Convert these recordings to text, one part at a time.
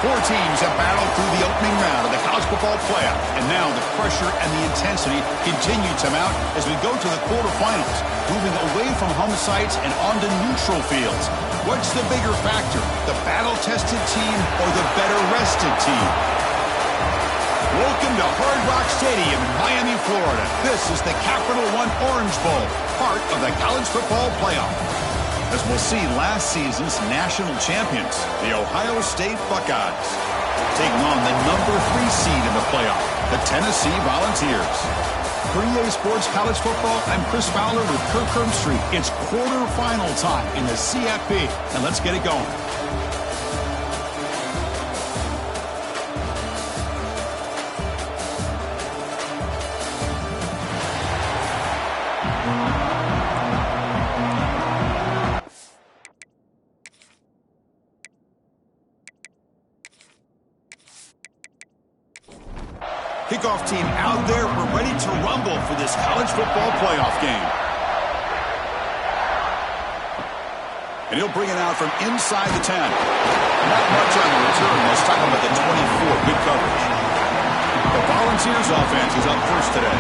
Four teams have battled through the opening round of the college football playoff, and now the pressure and the intensity continue to mount as we go to the quarterfinals, moving away from home sites and onto neutral fields. What's the bigger factor, the battle-tested team or the better-rested team? Welcome to Hard Rock Stadium in Miami, Florida. This is the Capital One Orange Bowl, part of the college football playoff. As we'll see last season's national champions, the Ohio State Buckeyes, taking on the number 3 seed in the playoff, the Tennessee Volunteers. For EA Sports College Football, I'm Chris Fowler with Kirk Herbstreit. It's quarterfinal time in the CFP, and let's get it going. Kickoff team out there. We're ready to rumble for this college football playoff game. And he'll bring it out from inside the 10. Not much on the return. Let's talk about the 24. Good coverage. The Volunteers offense is up first today.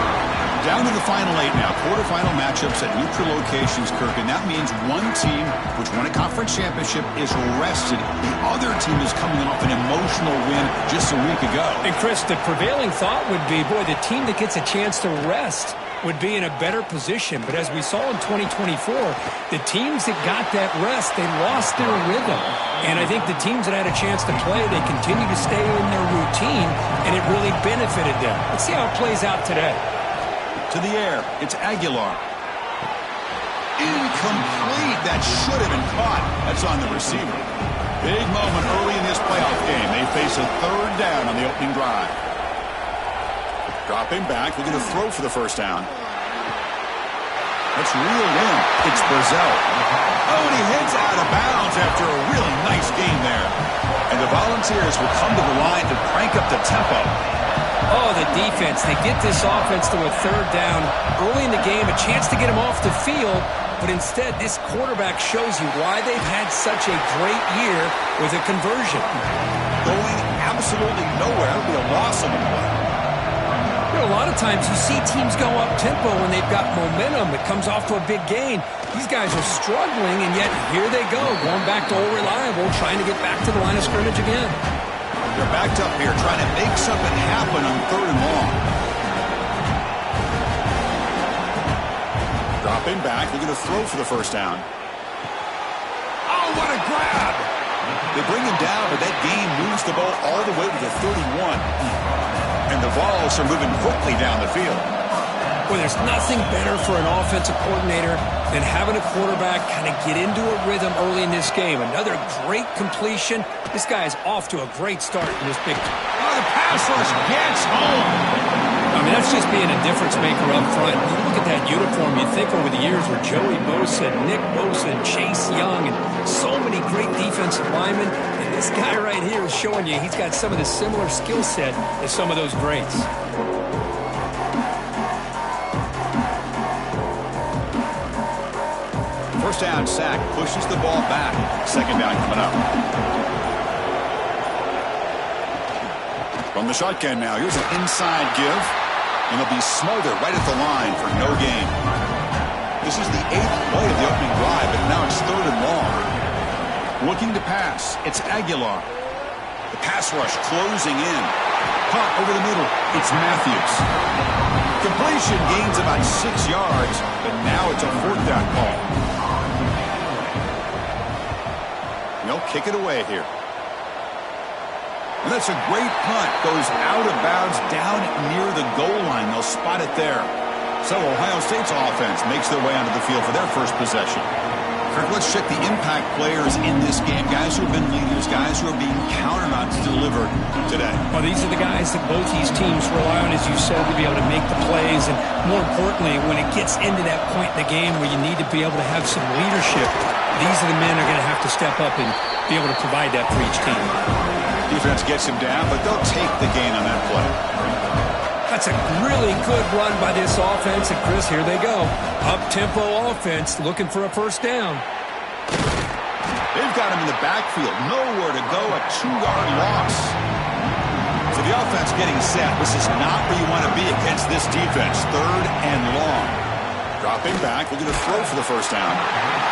Down to the final 8 now. Quarterfinal matchups at neutral locations, Kirk. And that means one team, which won a conference championship, is rested. The other team is coming off an emotional win just a week ago. And, Chris, the prevailing thought would be, boy, the team that gets a chance to rest would be in a better position. But as we saw in 2024, the teams that got that rest, they lost their rhythm. And I think the teams that had a chance to play, they continue to stay in their routine, and it really benefited them. Let's see how it plays out today. To the air, it's Aguilar. Incomplete. That should have been caught. That's on the receiver. Big moment early in this playoff game. They face a third down on the opening drive. Dropping back, looking to throw for the first down. That's reeled in. It's Brazil. Oh, and he heads out of bounds after a really nice game there. And the Volunteers will come to the line to crank up the tempo. Oh, the defense. They get this offense to a third down early in the game, a chance to get them off the field, but instead this quarterback shows you why they've had such a great year with a conversion. Going absolutely nowhere. It'll be a loss of a play. You know, a lot of times you see teams go up-tempo when they've got momentum. It comes off to a big gain. These guys are struggling, and yet here they go, going back to old reliable, trying to get back to the line of scrimmage again. They're backed up here, trying to make something happen on 3rd and long. Dropping back, looking to throw for the first down. Oh, what a grab! They bring him down, but that gain moves the ball all the way to the 31. And the Vols are moving quickly down the field. Well, there's nothing better for an offensive coordinator than having a quarterback kind of get into a rhythm early in this game. Another great completion. This guy is off to a great start in this big. Oh, the pass rush gets home. I mean, that's just being a difference maker up front. You look at that uniform, you think over the years where Joey Bosa, Nick Bosa, and Chase Young, and so many great defensive linemen. And this guy right here is showing you he's got some of the similar skill set as some of those greats. First down sack, pushes the ball back. Second down coming up. From the shotgun now, here's an inside give. And he'll be smothered right at the line for no gain. This is the 8th play of the opening drive, but now it's 3rd and long. Looking to pass, it's Aguilar. The pass rush closing in. Caught over the middle, it's Matthews. Completion gains about 6 yards, but now it's a 4th down call. They'll kick it away here. And that's a great punt. Goes out of bounds down near the goal line. They'll spot it there. So Ohio State's offense makes their way onto the field for their first possession. Kirk, let's check the impact players in this game. Guys who have been leaders, guys who are being counted on to deliver today. Well, these are the guys that both these teams rely on, as you said, to be able to make the plays. And more importantly, when it gets into that point in the game where you need to be able to have some leadership, these are the men that are going to have to step up and be able to provide that for each team. Defense gets him down, but they'll take the gain on that play. That's a really good run by this offense. And, Chris, here they go. Up-tempo offense looking for a first down. They've got him in the backfield. Nowhere to go. A 2-yard loss. So the offense getting set. This is not where you want to be against this defense. 3rd and long. Dropping back. Looking to throw for the first down.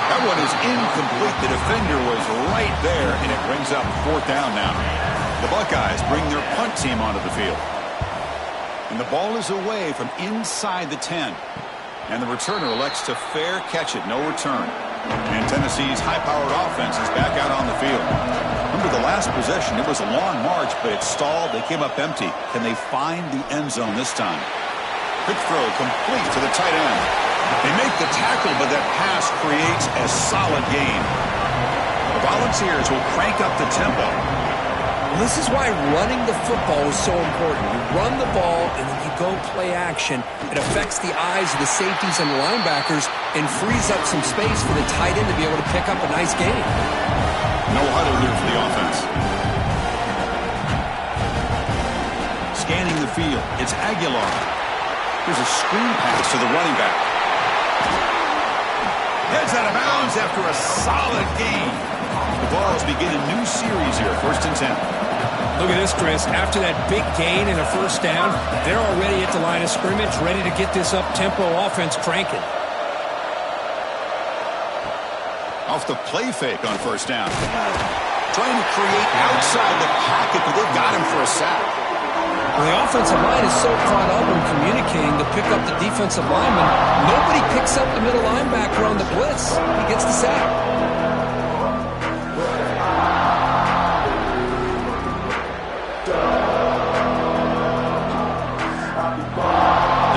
That one is incomplete. The defender was right there, and it brings up 4th down now. The Buckeyes bring their punt team onto the field. And the ball is away from inside the 10. And the returner elects to fair catch it. No return. And Tennessee's high-powered offense is back out on the field. Remember the last possession, it was a long march, but it stalled. They came up empty. Can they find the end zone this time? Quick throw complete to the tight end. They make the tackle, but that pass creates a solid gain. The Volunteers will crank up the tempo. Well, this is why running the football is so important. You run the ball, and then you go play action. It affects the eyes of the safeties and the linebackers and frees up some space for the tight end to be able to pick up a nice gain. No huddle here for the offense. Scanning the field, it's Aguilar. Here's a screen pass to the running back. Heads out of bounds after a solid gain. The Vols begin a new series here, 1st and 10. Look at this, Chris. After that big gain and a first down, they're already at the line of scrimmage, ready to get this up-tempo offense cranking. Off the play fake on first down. Trying to create outside the pocket, but they've got him for a sack. Well, the offensive line is so caught up in communicating to pick up the defensive lineman. Nobody picks up the middle linebacker on the blitz. He gets the sack.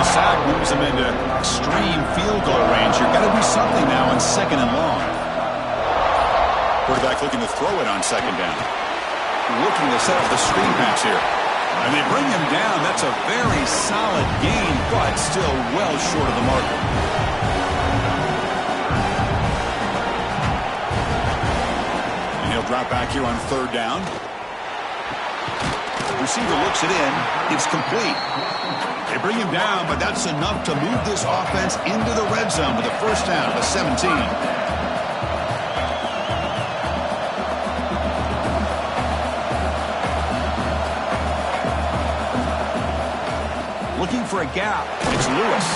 Sack moves them into extreme field goal range. You've got to do something now on 2nd and long. Quarterback looking to throw it on 2nd down. Looking to set up the screen pass here. And they bring him down. That's a very solid gain, but still well short of the marker. And he'll drop back here on 3rd down. Receiver looks it in. It's complete. They bring him down, but that's enough to move this offense into the red zone with a first down at the 17. Looking for a gap. It's Lewis.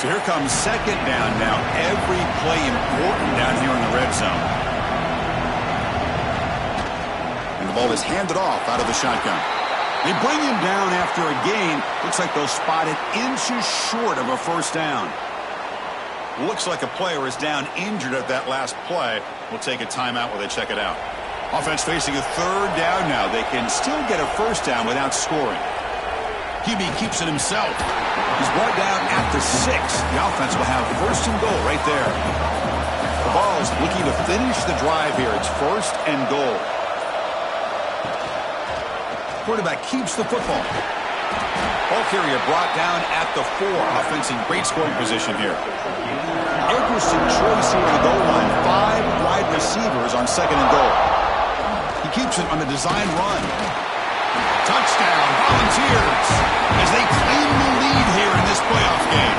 So here comes 2nd down now. Every play important down here in the red zone. And the ball is handed off out of the shotgun. They bring him down after a gain. Looks like they'll spot it inches short of a first down. Looks like a player is down injured at that last play. We'll take a timeout while they check it out. Offense facing a 3rd down now. They can still get a first down without scoring. QB keeps it himself. He's brought down at the 6. The offense will have 1st and goal right there. The Vols looking to finish the drive here. It's 1st and goal. Quarterback keeps the football. Ball carrier brought down at the 4. Offense in great scoring position here. Ederson choice here on the goal line. 5 wide receivers on 2nd and goal. He keeps it on a design run. Touchdown, Volunteers, as they claim the lead here in this playoff game.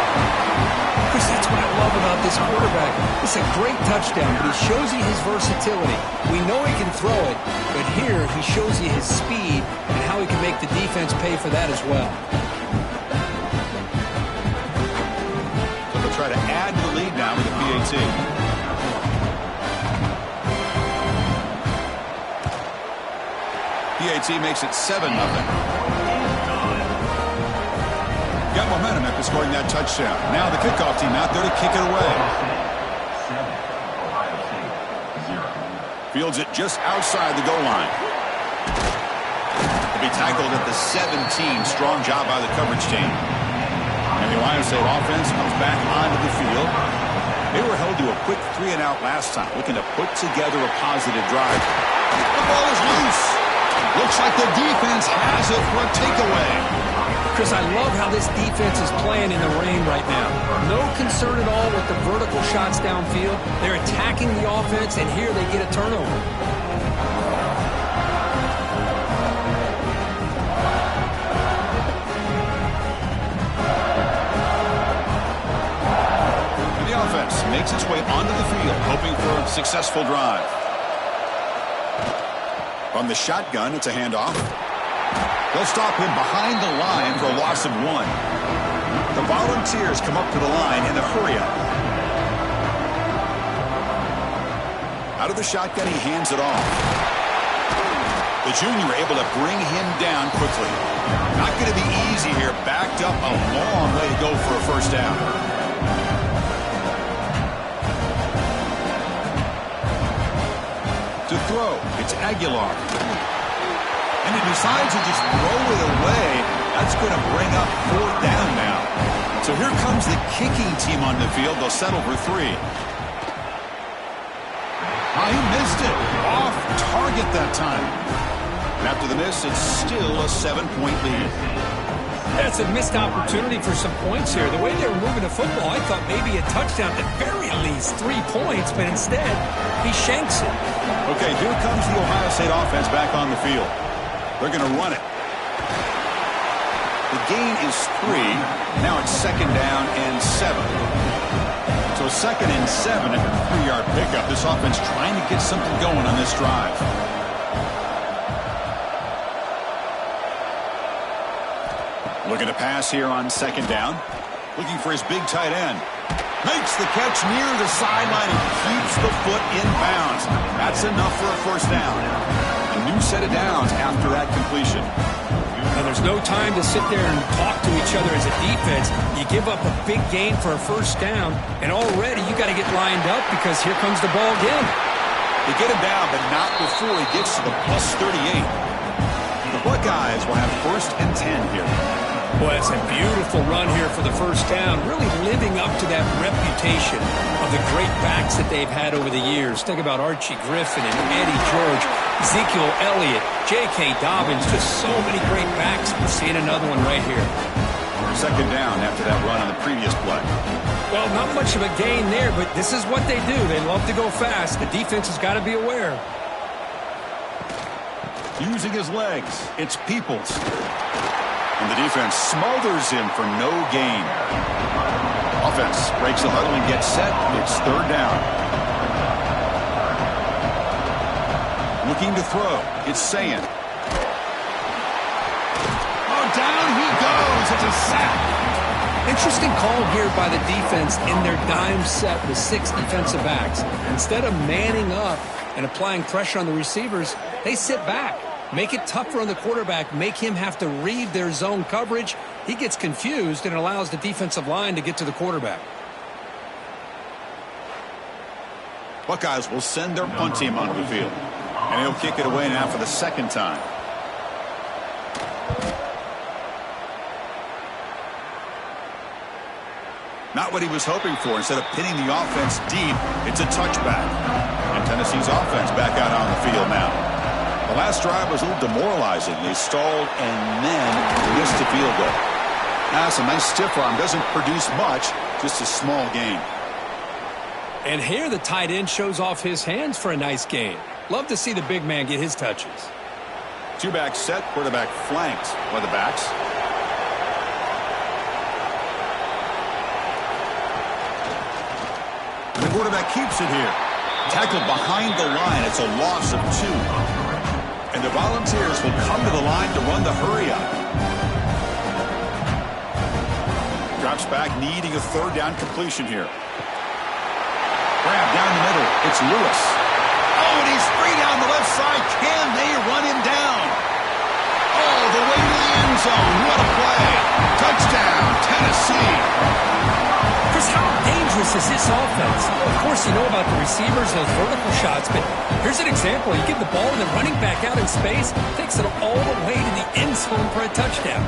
Chris, that's what I love about this quarterback. It's a great touchdown, but he shows you his versatility. We know he can throw it, but here he shows you his speed and how he can make the defense pay for that as well. So they'll try to add to the lead now with the PAT. PAT makes it 7-0. Got momentum after scoring that touchdown. Now the kickoff team out there to kick it away. Fields it just outside the goal line. He'll be tackled at the 17. Strong job by the coverage team. And the Ohio State offense comes back onto the field. They were held to a quick 3-and-out last time, looking to put together a positive drive. The ball is loose. Looks like the defense has it for a takeaway. Chris, I love how this defense is playing in the rain right now. No concern at all with the vertical shots downfield. They're attacking the offense, and here they get a turnover. And the offense makes makes its way onto the field, hoping for a successful drive. From the shotgun, it's a handoff. They'll stop him behind the line for a loss of 1. The Volunteers come up to the line in the hurry-up. Out of the shotgun, he hands it off. The junior able to bring him down quickly. Not going to be easy here. Backed up a long way to go for a first down. To throw, it's Aguilar. And he decides to just throw it away. That's going to bring up 4th down now. So here comes the kicking team on the field. They'll settle for 3. Oh, he missed it. Off target that time. And after the miss, it's still a 7-point lead. That's a missed opportunity for some points here. The way they were moving the football, I thought maybe a touchdown, at very least 3 points, but instead, he shanks it. Okay, here comes the Ohio State offense back on the field. They're going to run it. The gain is 3. Now it's 2nd down and 7. So 2nd and 7 at the 3-yard pickup. This offense trying to get something going on this drive. Looking to pass here on 2nd down. Looking for his big tight end. Makes the catch near the sideline and keeps the foot in bounds. That's enough for a first down. A new set of downs after that completion. And there's no time to sit there and talk to each other as a defense. You give up a big gain for a first down, and already you got to get lined up because here comes the ball again. They get him down, but not before he gets to the +38. The Buckeyes will have 1st and 10 here. Boy, that's a beautiful run here for the first down, really living up to that reputation of the great backs that they've had over the years. Think about Archie Griffin and Eddie George, Ezekiel Elliott, J.K. Dobbins, just so many great backs. We're seeing another one right here. 2nd down after that run on the previous play. Well, not much of a gain there, but this is what they do. They love to go fast. The defense has got to be aware. Using his legs, it's Peoples. And the defense smothers him for no gain. Offense breaks the huddle and gets set. It's 3rd down. Looking to throw. It's Sayin. Oh, down he goes. It's a sack. Interesting call here by the defense in their dime set with 6 defensive backs. Instead of manning up and applying pressure on the receivers, they sit back. Make it tougher on the quarterback, make him have to read their zone coverage. He gets confused and allows the defensive line to get to the quarterback. Buckeyes will send their punt team onto the field. And he'll kick it away now for the 2nd time. Not what he was hoping for. Instead of pinning the offense deep, it's a touchback. And Tennessee's offense back out on the field now. The last drive was a little demoralizing. They stalled and then missed a field goal. Now, it's a nice stiff arm. Doesn't produce much, just a small gain. And here the tight end shows off his hands for a nice gain. Love to see the big man get his touches. 2-back set, quarterback flanked by the backs. And the quarterback keeps it here. Tackled behind the line. It's a loss of 2. And the Volunteers will come to the line to run the hurry-up. Drops back, needing a 3rd down completion here. Grab down the middle. It's Lewis. Oh, and he's free down the left side. Can they run him down? Oh, the way to the end zone. What a play. Touchdown, Tennessee. Chris, how dangerous is this offense? Of course, you know about the receivers, those vertical shots, but here's an example. You give the ball to the running back out in space, takes it all the way to the end zone for a touchdown.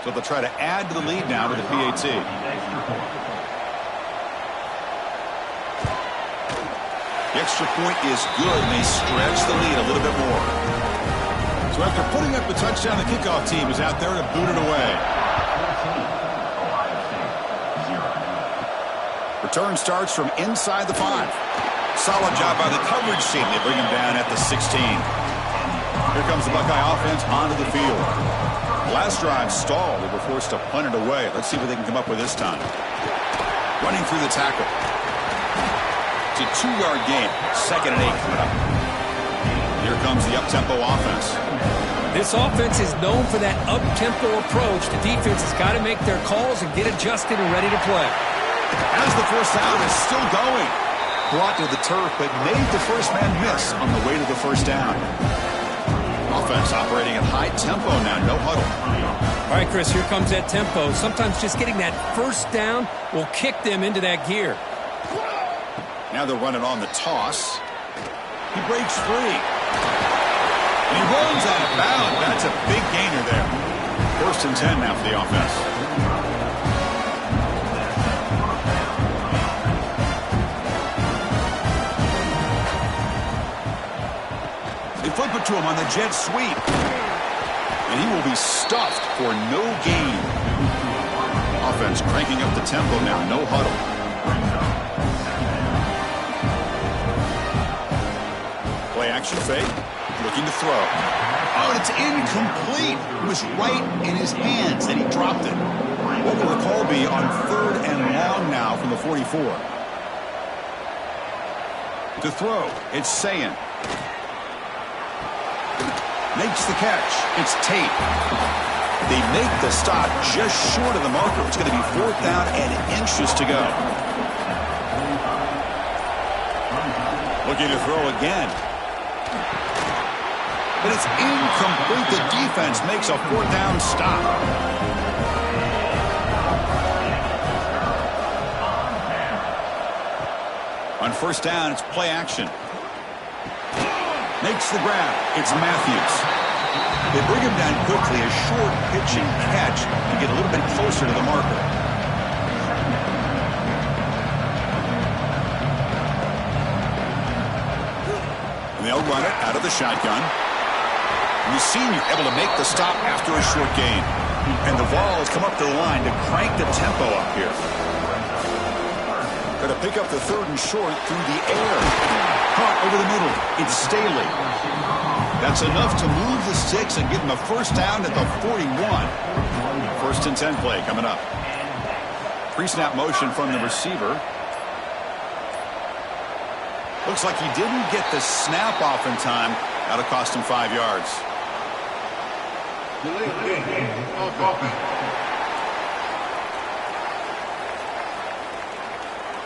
So they'll try to add to the lead now with the PAT. The extra point is good, and they stretch the lead a little bit more. So after putting up the touchdown, the kickoff team is out there to boot it away. Return starts from inside the 5. Solid job by the coverage team. They bring him down at the 16. Here comes the Buckeye offense onto the field. Last drive stalled. They were forced to punt it away. Let's see what they can come up with this time. Running through the tackle. It's a 2-yard gain. 2nd and 8 coming up. Here comes the up-tempo offense. This offense is known for that up-tempo approach. The defense has got to make their calls and get adjusted and ready to play. As the first down is still going. Brought to the turf, but made the first man miss on the way to the first down. Offense operating at high tempo now, no huddle. All right, Chris, here comes that tempo. Sometimes just getting that first down will kick them into that gear. Now they're running on the toss. He breaks free. And he runs out of bounds. That's a big gainer there. 1st and 10 now for the offense. They flip it to him on the jet sweep. And he will be stuffed for no gain. Offense cranking up the tempo now. No huddle. Play action fake. Looking to throw. Oh, and it's incomplete. It was right in his hands, and he dropped it. What will the call be on 3rd and long now from the 44? To throw, it's Sayin. Makes the catch. It's Tate. They make the stop just short of the marker. It's going to be 4th down and inches to go. Looking to throw again. But it's incomplete. The defense makes a 4th down stop. On 1st down, it's play action. Makes the grab. It's Matthews. They bring him down quickly. A short pitch and catch to get a little bit closer to the marker. And they'll run it out of the shotgun. And the senior able to make the stop after a short gain. And the Vols come up to the line to crank the tempo up here. Going to pick up the 3rd and short through the air. Caught over the middle. It's Staley. That's enough to move the sticks and give them a 1st down at the 41. 1st and 10 play coming up. Pre-snap motion from the receiver. Looks like he didn't get the snap off in time. That'll cost him 5 yards.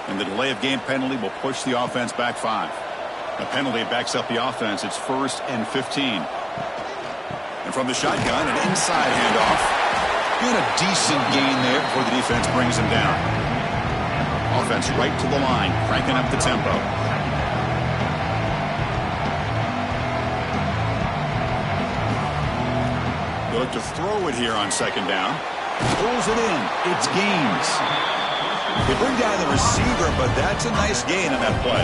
And the delay of game penalty will push the offense back 5. The penalty backs up the offense. It's 1st and 15. And from the shotgun, an inside handoff. And a decent gain there before the defense brings him down. Offense right to the line, cranking up the tempo. They look to throw it here on 2nd down. Pulls it in. It's Gaines. They bring down the receiver, but that's a nice gain on that play.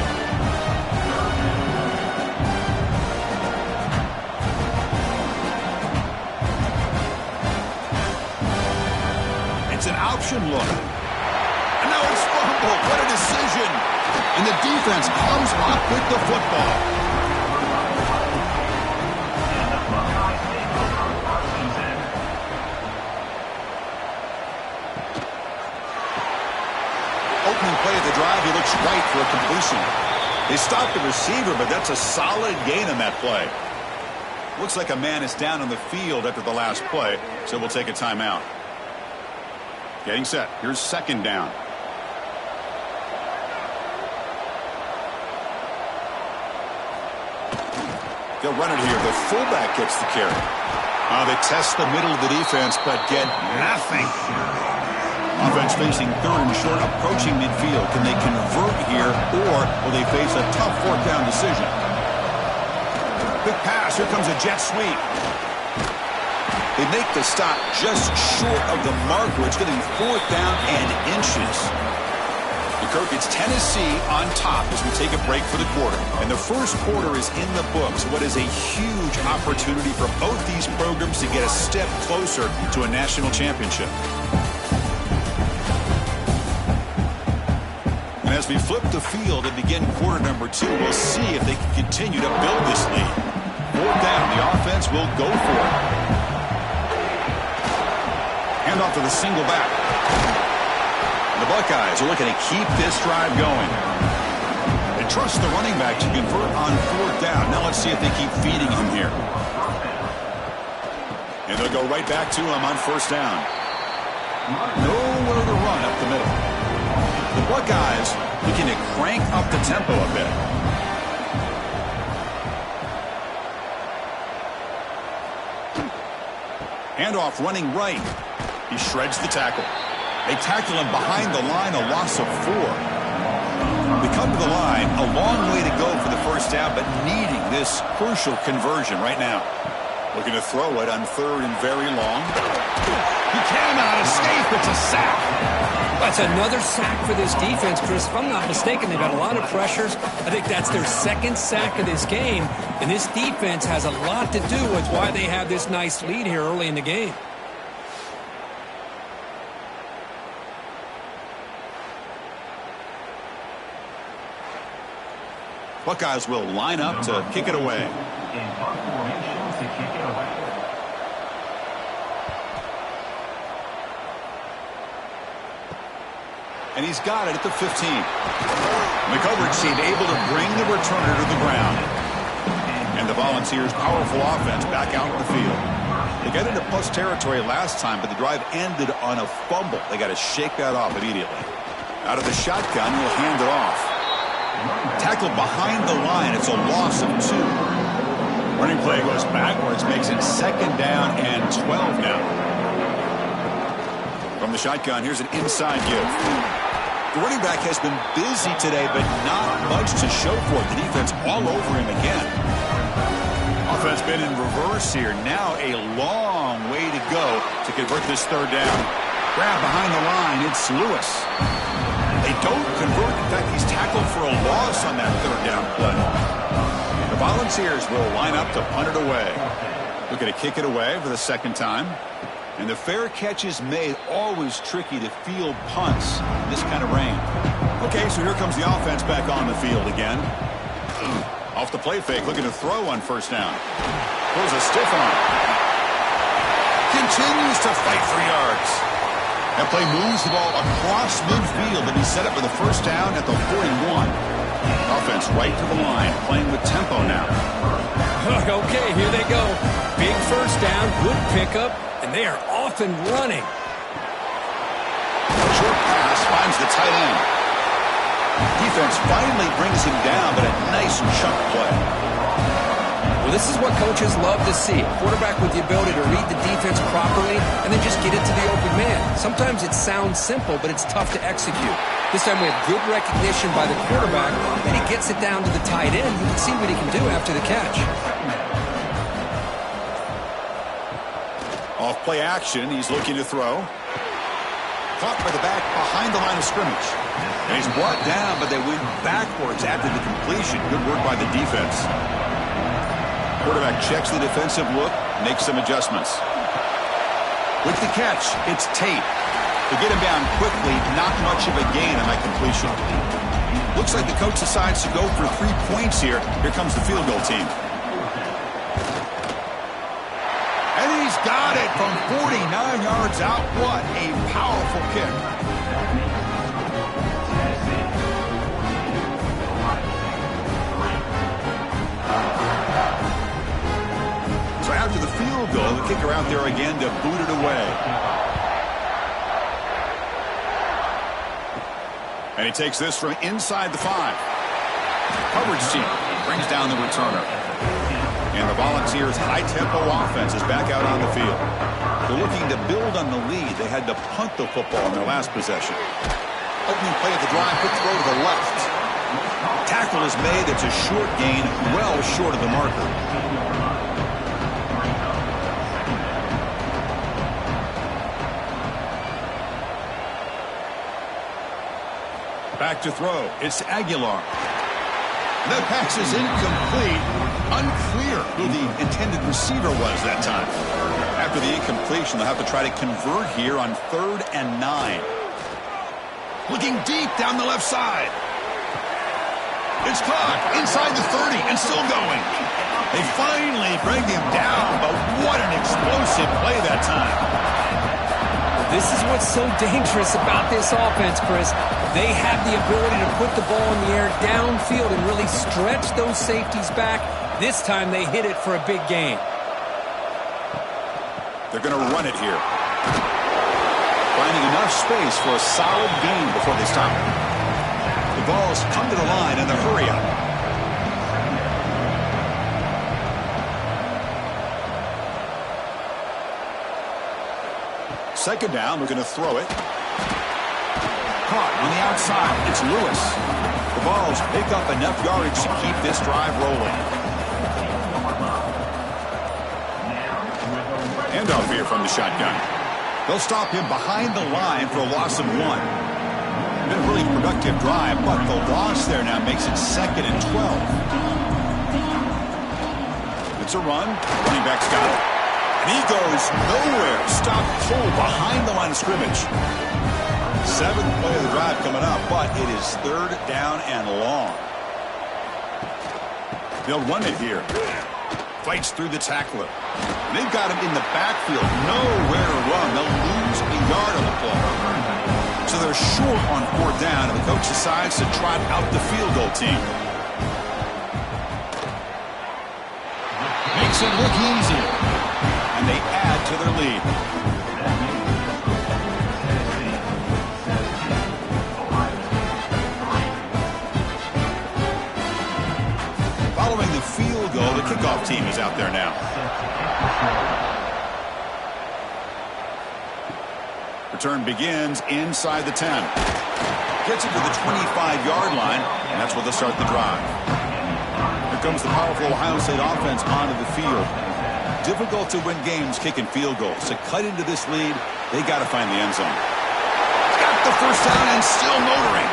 It's an option look. And now it's fumbled. What a decision. And the defense comes up with the football. Opening play of the drive, he looks right for a completion. They stopped the receiver, but that's a solid gain on that play. Looks like a man is down on the field after the last play, so we'll take a timeout. Getting set. Here's 2nd down. They'll run it here. The fullback gets the carry. They test the middle of the defense, but get nothing. Offense facing 3rd and short, approaching midfield. Can they convert here, or will they face a tough 4th down decision? Big pass. Here comes a jet sweep. They make the stop just short of the marker. It's going to be 4th down and inches. Kirk, it's Tennessee on top as we take a break for the quarter. And the first quarter is in the books. What is a huge opportunity for both these programs to get a step closer to a national championship. As we flip the field and begin quarter number 2, we'll see if they can continue to build this lead. Fourth down, the offense will go for it. Hand off to the single back. The Buckeyes are looking to keep this drive going. They trust the running back to convert on fourth down. Now let's see if they keep feeding him here. And they'll go right back to him on first down. Nowhere to run up the middle. The Buckeyes looking to crank up the tempo a bit. Handoff running right. He shreds the tackle. They tackle him behind the line, a loss of 4. They come to the line, a long way to go for the first down, but needing this crucial conversion right now. Looking to throw it on third and very long. He cannot escape. It's a sack. That's another sack for this defense, Chris. If I'm not mistaken, they've got a lot of pressures. I think that's their second sack of this game, and this defense has a lot to do with why they have this nice lead here early in the game. Buckeyes will line up to kick it away. And he's got it at the 15. The coverage team able to bring the returner to the ground. And the Volunteers' powerful offense back out in the field. They got into plus territory last time, but the drive ended on a fumble. They got to shake that off immediately. Out of the shotgun, he'll hand it off. Tackled behind the line. It's a loss of 2. Running play goes backwards, makes it second down and 12 now. From the shotgun, here's an inside give. The running back has been busy today, but not much to show for it. The defense all over him again. Offense been in reverse here. Now a long way to go to convert this third down. Grab behind the line. It's Lewis. They don't convert. In fact, he's tackled for a loss on that third down play. The Volunteers will line up to punt it away. Looking to kick it away for the second time. And the fair catch is made. Always tricky to field punts in this kind of rain. Okay, so here comes the offense back on the field again. Off the play fake, looking to throw on first down. Throws a stiff arm. Continues to fight for yards. That play moves the ball across midfield to be set up for the first down at the 41. Offense right to the line, playing with tempo now. Okay, here they go. Big first down, good pickup, and they are off and running. Short pass finds the tight end. Defense finally brings him down, but a nice chunk play. Well, this is what coaches love to see. A quarterback with the ability to read the defense properly and then just get it to the open man. Sometimes it sounds simple, but it's tough to execute. This time we have good recognition by the quarterback, and he gets it down to the tight end. You can see what he can do after the catch. Off play action, he's looking to throw. Caught by the back behind the line of scrimmage. And he's brought down, but they went backwards after the completion. Good work by the defense. Quarterback checks the defensive look, makes some adjustments. With the catch, it's Tate. To get him down quickly, not much of a gain on that completion. Looks like the coach decides to go for 3 points here. Here comes the field goal team. And he's got it from 49 yards out. What a powerful kick. So after the field goal, the kicker out there again to boot it away. And he takes this from inside the 5. Coverage team brings down the returner. And the Volunteers' high-tempo offense is back out on the field. They're looking to build on the lead. They had to punt the football in their last possession. Opening play of the drive, quick throw to the left. Tackle is made. It's a short gain, well short of the marker. Back to throw. It's Aguilar. That pass is incomplete. Unclear who the intended receiver was that time. After the incompletion, they'll have to try to convert here on 3rd and 9. Looking deep down the left side. It's caught inside the 30 and still going. They finally bring him down, but what an explosive play that time. This is what's so dangerous about this offense, Chris. They have the ability to put the ball in the air downfield and really stretch those safeties back. This time they hit it for a big gain. They're going to run it here. Finding enough space for a solid gain before they stop it. The ball's come to the line in the hurry up. Second down, we're going to throw it. Caught on the outside. It's Lewis. The Vols pick up enough yardage to keep this drive rolling. Handoff here from the shotgun. They'll stop him behind the line for a loss of 1. Been a really productive drive, but the loss there now makes it 2nd and 12. It's a run. Running back's got it. And he goes nowhere. Stopped cold behind the line of scrimmage. 7th play of the drive coming up, but it is 3rd down and long. They'll run it here. Fights through the tackler. They've got him in the backfield. Nowhere to run. They'll lose a yard on the play. So they're short on 4th down, and the coach decides to trot out the field goal team. Makes it look easy. And they add to their lead. Following the field goal, the kickoff team is out there now. Return begins inside the 10. Gets it to the 25-yard line, and that's where they'll start the drive. Here comes the powerful Ohio State offense onto the field. Difficult to win games kicking field goals. To cut into this lead, they got to find the end zone. Got the first down and still motoring.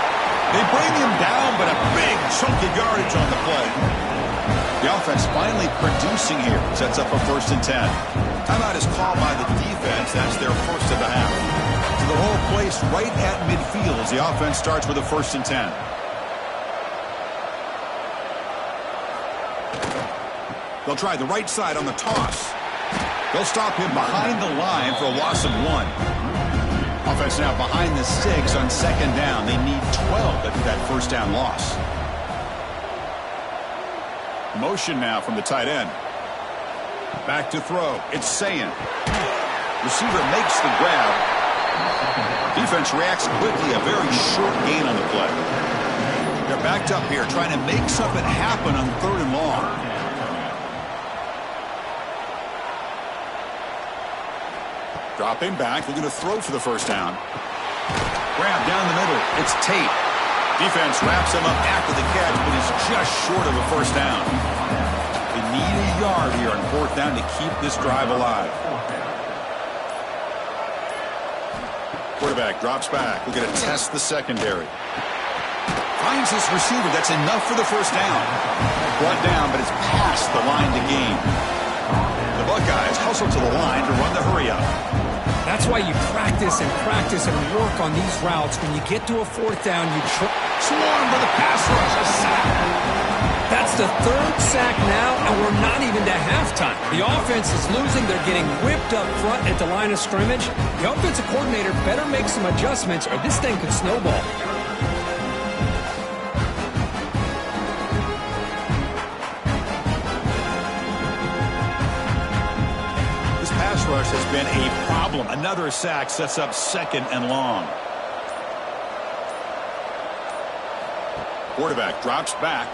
They bring him down, but a big chunk of yardage on the play. The offense finally producing here. Sets up a 1st and 10. Timeout is called by the defense. That's their first of the half. So the whole place right at midfield as the offense starts with a 1st and 10. They'll try the right side on the toss. They'll stop him behind the line for a loss of 1. Offense now behind the 6 on 2nd down. They need 12 after that 1st down loss. Motion now from the tight end. Back to throw. It's Sayin. Receiver makes the grab. Defense reacts quickly. A very short gain on the play. They're backed up here trying to make something happen on 3rd and long. Dropping back, looking to throw for the 1st down. Grab down the middle. It's Tate. Defense wraps him up after the catch, but is just short of a 1st down. They need a yard here on 4th down to keep this drive alive. Quarterback drops back. We're going to test the secondary. Finds his receiver. That's enough for the 1st down. Brought down, but it's past the line to gain. The Buckeyes hustle to the line to run the hurry up. That's why you practice and work on these routes. When you get to a 4th down, you swarm for the pass rush. A sack. That's the 3rd sack now, and we're not even to halftime. The offense is losing. They're getting whipped up front at the line of scrimmage. The offensive coordinator better make some adjustments, or this thing could snowball. Rush has been a problem. Another sack sets up 2nd and long. Quarterback drops back.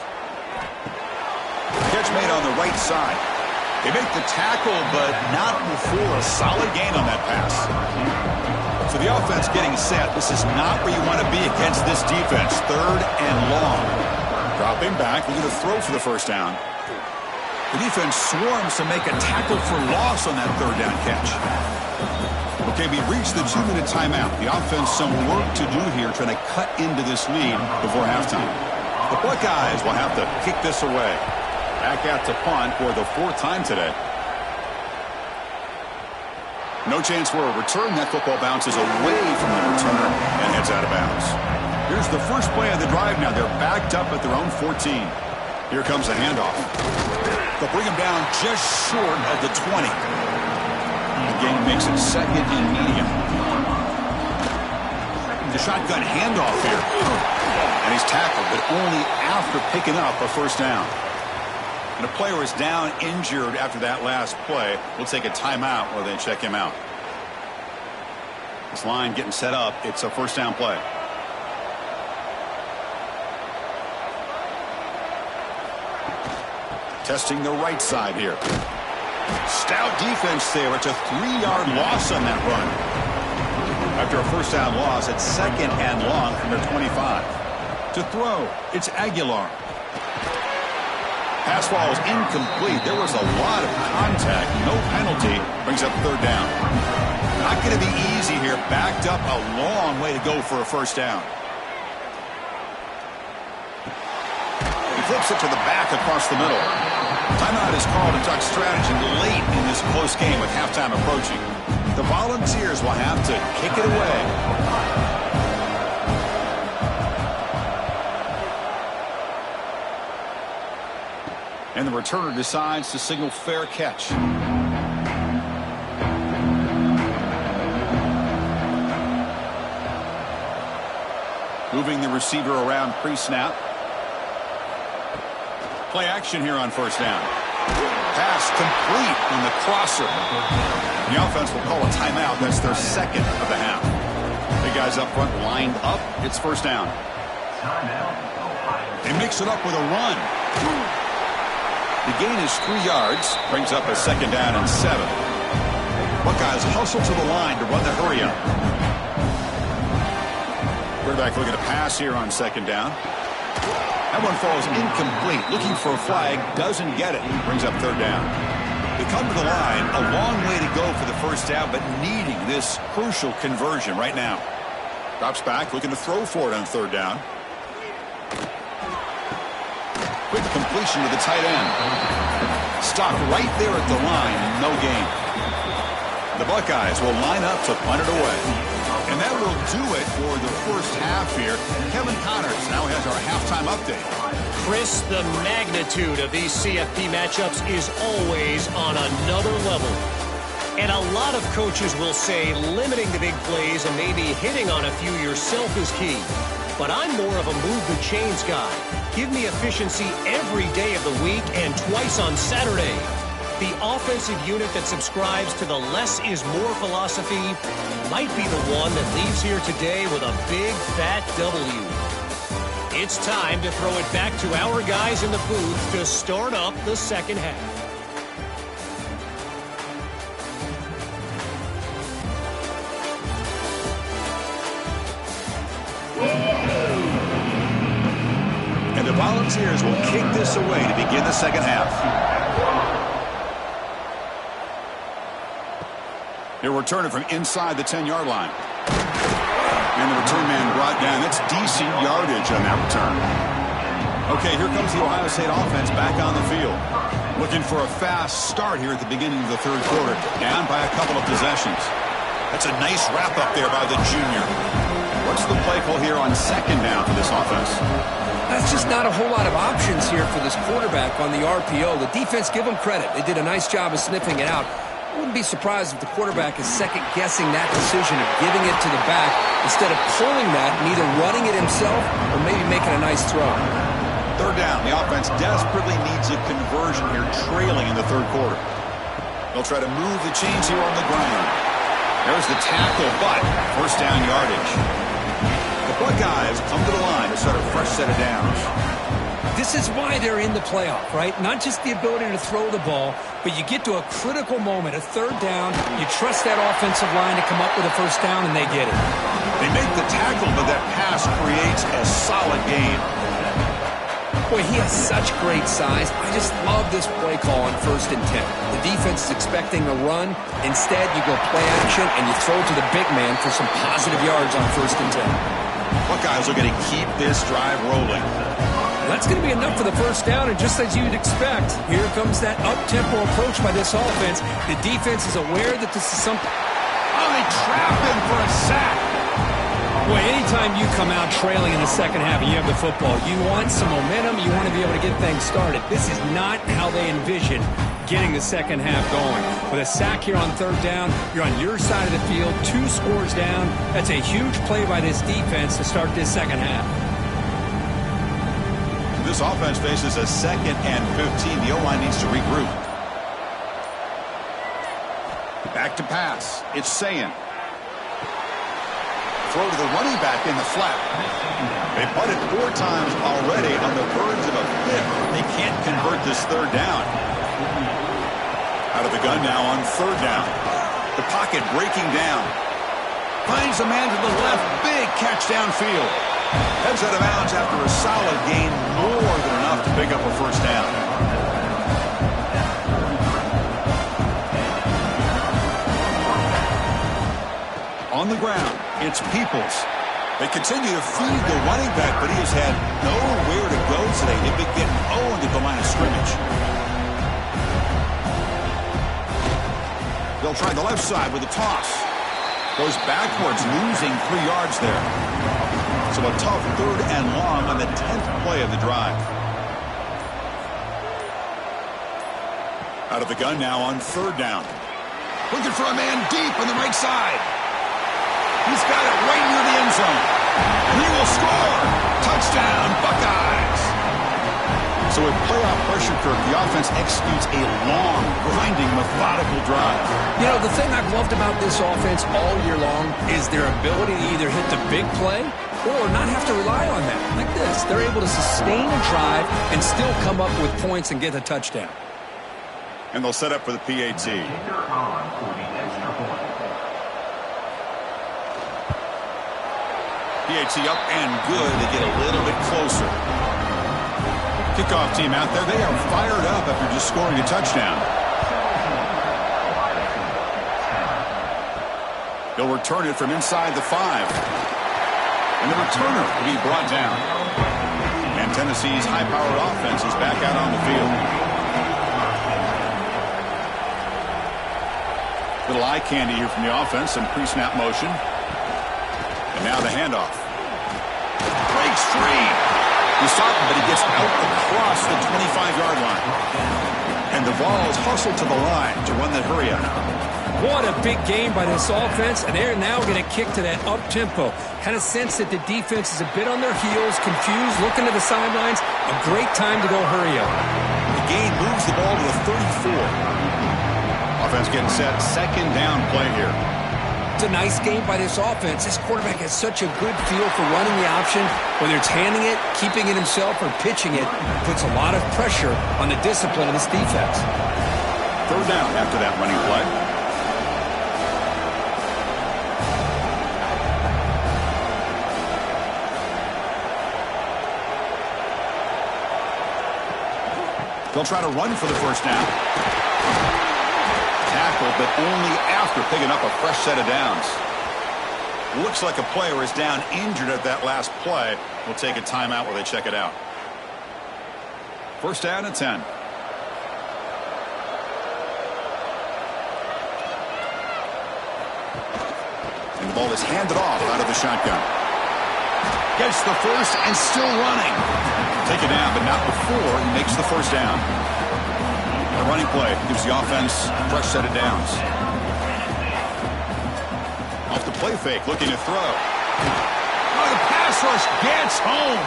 Catch made on the right side. They make the tackle, but not before a solid gain on that pass. So the offense getting set. This is not where you want to be against this defense. 3rd and long. Dropping back. We're going to throw for the 1st down. The defense swarms to make a tackle for loss on that 3rd down catch. Okay, we've reached the 2-minute timeout. The offense some work to do here trying to cut into this lead before halftime. The Buckeyes will have to kick this away. Back out to punt for the 4th time today. No chance for a return. That football bounces away from the return and heads out of bounds. Here's the first play of the drive now. They're backed up at their own 14. Here comes a handoff. They'll bring him down just short of the 20. The game makes it second and medium. The shotgun handoff here. And he's tackled, but only after picking up a first down. And a player is down injured after that last play. We'll take a timeout while they check him out. This line getting set up. It's a first down play. Testing the right side here. Stout defense there. It's a 3-yard loss on that run. After a first down loss, it's second and long from their 25. To throw, it's Aguilar. Pass ball is incomplete. There was a lot of contact. No penalty. Brings up third down. Not going to be easy here. Backed up a long way to go for a first down. He flips it to the back across the middle. Timeout is called to talk strategy late in this close game with halftime approaching. The Volunteers will have to kick it away. And the returner decides to signal fair catch. Moving the receiver around pre-snap. Play action here on first down. Pass complete on the crosser. The offense will call a timeout. That's their second of the half. The guys up front lined up. It's first down. They mix it up with a run. The gain is 3 yards. Brings up a second down and 7. Buckeyes hustle to the line to run the hurry up. Quarterback looking to pass here on second down. That one falls incomplete. Looking for a flag. Doesn't get it. Brings up third down. They come to the line. A long way to go for the first down, but needing this crucial conversion right now. Drops back. Looking to throw for it on third down. Quick completion to the tight end. Stop right there at the line. No gain. The Buckeyes will line up to punt it away. And that will do it for the first half here. Kevin Connors now has our halftime update. Chris, the magnitude of these CFP matchups is always on another level. And a lot of coaches will say limiting the big plays and maybe hitting on a few yourself is key. But I'm more of a move the chains guy. Give me efficiency every day of the week and twice on Saturday. The offensive unit that subscribes to the less is more philosophy might be the one that leaves here today with a big fat W. It's time to throw it back to our guys in the booth to start up the second half. And the Volunteers will kick this away to begin the second half. They're returning from inside the 10-yard line. And the return man brought down. That's decent yardage on that return. Okay, here comes the Ohio State offense back on the field. Looking for a fast start here at the beginning of the third quarter. Down by a couple of possessions. That's a nice wrap-up there by the junior. What's the play call here on second down for this offense? That's just not a whole lot of options here for this quarterback on the RPO. The defense, give them credit. They did a nice job of sniffing it out. I wouldn't be surprised if the quarterback is second-guessing that decision of giving it to the back instead of pulling that and either running it himself or maybe making a nice throw. Third down. The offense desperately needs a conversion here, trailing in the third quarter. They'll try to move the chains here on the ground. There's the tackle, but first down yardage. The Buckeyes come to the line to start a fresh set of downs. This is why they're in the playoff, right? Not just the ability to throw the ball, but you get to a critical moment, a third down, you trust that offensive line to come up with a first down, and they get it. They make the tackle, but that pass creates a solid gain. Boy, he has such great size. I just love this play call on 1st and 10. The defense is expecting a run. Instead, you go play action, and you throw to the big man for some positive yards on 1st and 10. Buckeyes are going to keep this drive rolling. That's going to be enough for the first down, and just as you'd expect, here comes that up-tempo approach by this offense. The defense is aware that this is something. Oh, they trap him for a sack. Well, anytime you come out trailing in the second half and you have the football, you want some momentum. You want to be able to get things started. This is not how they envision getting the second half going. With a sack here on third down, you're on your side of the field, 2 scores down. That's a huge play by this defense to start this second half. This offense faces a 2nd and 15. The O-line needs to regroup. Back to pass. It's Sayin. Throw to the running back in the flat. They punted 4 times already on the verge of a 5th. They can't convert this third down. Out of the gun now on third down. The pocket breaking down. Finds a man to the left. Big catch downfield. Heads out of bounds after a solid gain. More than enough to pick up a first down. On the ground, it's Peoples. They continue to feed the running back, but he has had nowhere to go today. They've been getting owned at the line of scrimmage. They'll try the left side with a toss. Goes backwards, losing 3 yards there. So a tough 3rd and long on the 10th play of the drive. Out of the gun now on third down. Looking for a man deep on the right side. He's got it right near the end zone. And he will score. Touchdown, Buckeyes. So with playoff pressure, Kirk, the offense executes a long, grinding, methodical drive. You know, the thing I've loved about this offense all year long is their ability to either hit the big play or not have to rely on that. Like this, they're able to sustain a drive and still come up with points and get a touchdown. And they'll set up for the PAT. PAT up and good. They get a little bit closer. Kickoff team out there. They are fired up after just scoring a touchdown. They'll return it from inside the 5. And the returner will be brought down. And Tennessee's high-powered offense is back out on the field. Little eye candy here from the offense. Some pre-snap motion. And now the handoff. Breaks free. He's stopped, but he gets out across the 25-yard line. And the Vols hustle to the line to run the hurry out. What a big game by this offense, and they're now going to kick to that up-tempo. Kind of sense that the defense is a bit on their heels, confused, looking to the sidelines. A great time to go hurry up. The gain moves the ball to the 34. Offense getting set. 2nd down play here. It's a nice game by this offense. This quarterback has such a good feel for running the option. Whether it's handing it, keeping it himself, or pitching it, puts a lot of pressure on the discipline of this defense. 3rd down after that running play. They'll try to run for the first down. Tackle, but only after picking up a fresh set of downs. Looks like a player is down injured at that last play. We'll take a timeout while they check it out. 1st down and 10. And the ball is handed off out of the shotgun. Gets the first and still running. Take it down, but not before he makes the first down. The running play gives the offense a fresh set of downs. Off the play fake, looking to throw. Oh, the pass rush gets home.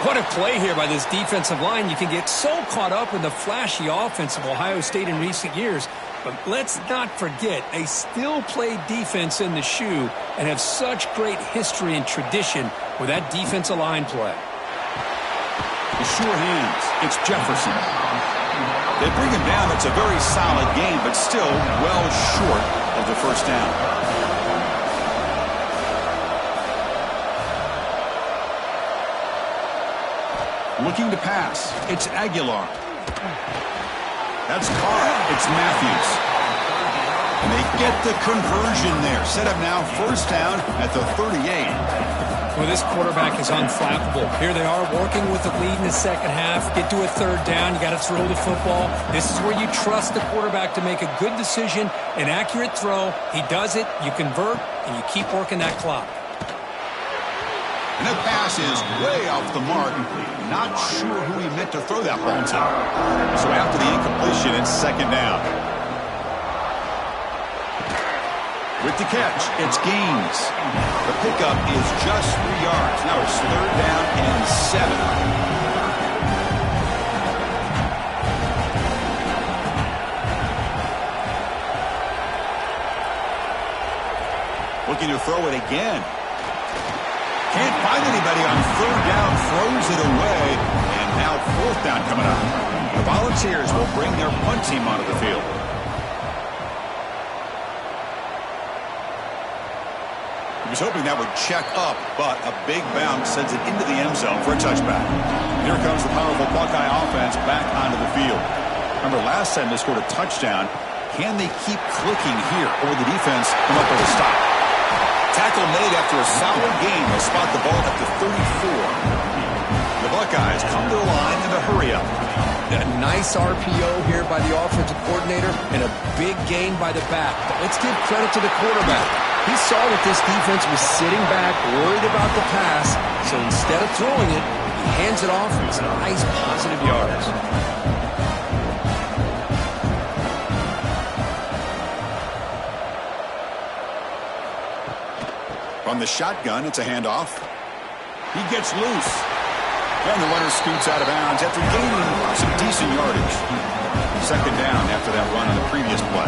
What a play here by this defensive line. You can get so caught up in the flashy offense of Ohio State in recent years. But let's not forget, they still play defense in the shoe and have such great history and tradition with that defensive line play. The sure hands. It's Jefferson. They bring him down. It's a very solid game, but still well short of the first down. Looking to pass. It's Aguilar. That's Carr. It's Matthews. And they get the conversion there. Set up now 1st down at the 38. Well, this quarterback is unflappable. Here they are working with the lead in the second half. Get to a 3rd down. You got to throw the football. This is where you trust the quarterback to make a good decision, an accurate throw. He does it. You convert, and you keep working that clock. And that pass is way off the mark. Not sure who he meant to throw that ball to. So after the incompletion, it's second down. With the catch, it's Gaines. The pickup is just 3 yards. Now it's third down and 7. Looking to throw it again. Can't find anybody on third down, throws it away, and now fourth down coming up. The Volunteers will bring their punt team onto the field. He was hoping that would check up, but a big bounce sends it into the end zone for a touchback. Here comes the powerful Buckeye offense back onto the field. Remember, last time they scored a touchdown. Can they keep clicking here, or will the defense come up with a stop? Tackle made after a solid gain. They'll spot the ball at the 34. The Buckeyes come to the line in a hurry-up. A nice RPO here by the offensive coordinator and a big gain by the back. But let's give credit to the quarterback. He saw that this defense was sitting back, worried about the pass, so instead of throwing it, he hands it off, and it's nice positive yards. From the shotgun, it's a handoff. He gets loose. And the runner scoots out of bounds after gaining some decent yardage. Second down after that run on the previous play.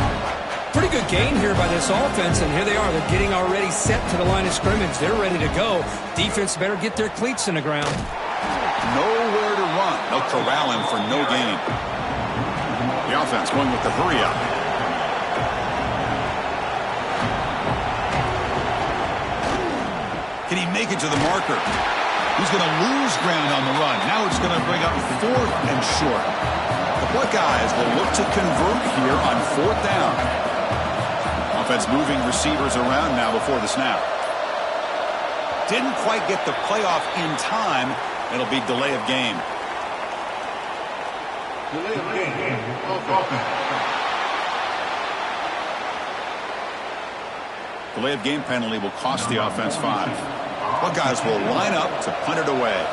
Pretty good gain here by this offense, and here they are. They're getting already set to the line of scrimmage. They're ready to go. Defense better get their cleats in the ground. Nowhere to run. They'll corral him for no gain. The offense going with the hurry-up. Can he make it to the marker? He's going to lose ground on the run. Now it's going to bring up fourth and short. The Buckeyes will look to convert here on fourth down. Offense moving receivers around now before the snap. Didn't quite get the playoff in time. It'll be delay of game. Delay of game. Delay of game penalty will cost the offense 5. Buckeyes will line up to punt it away.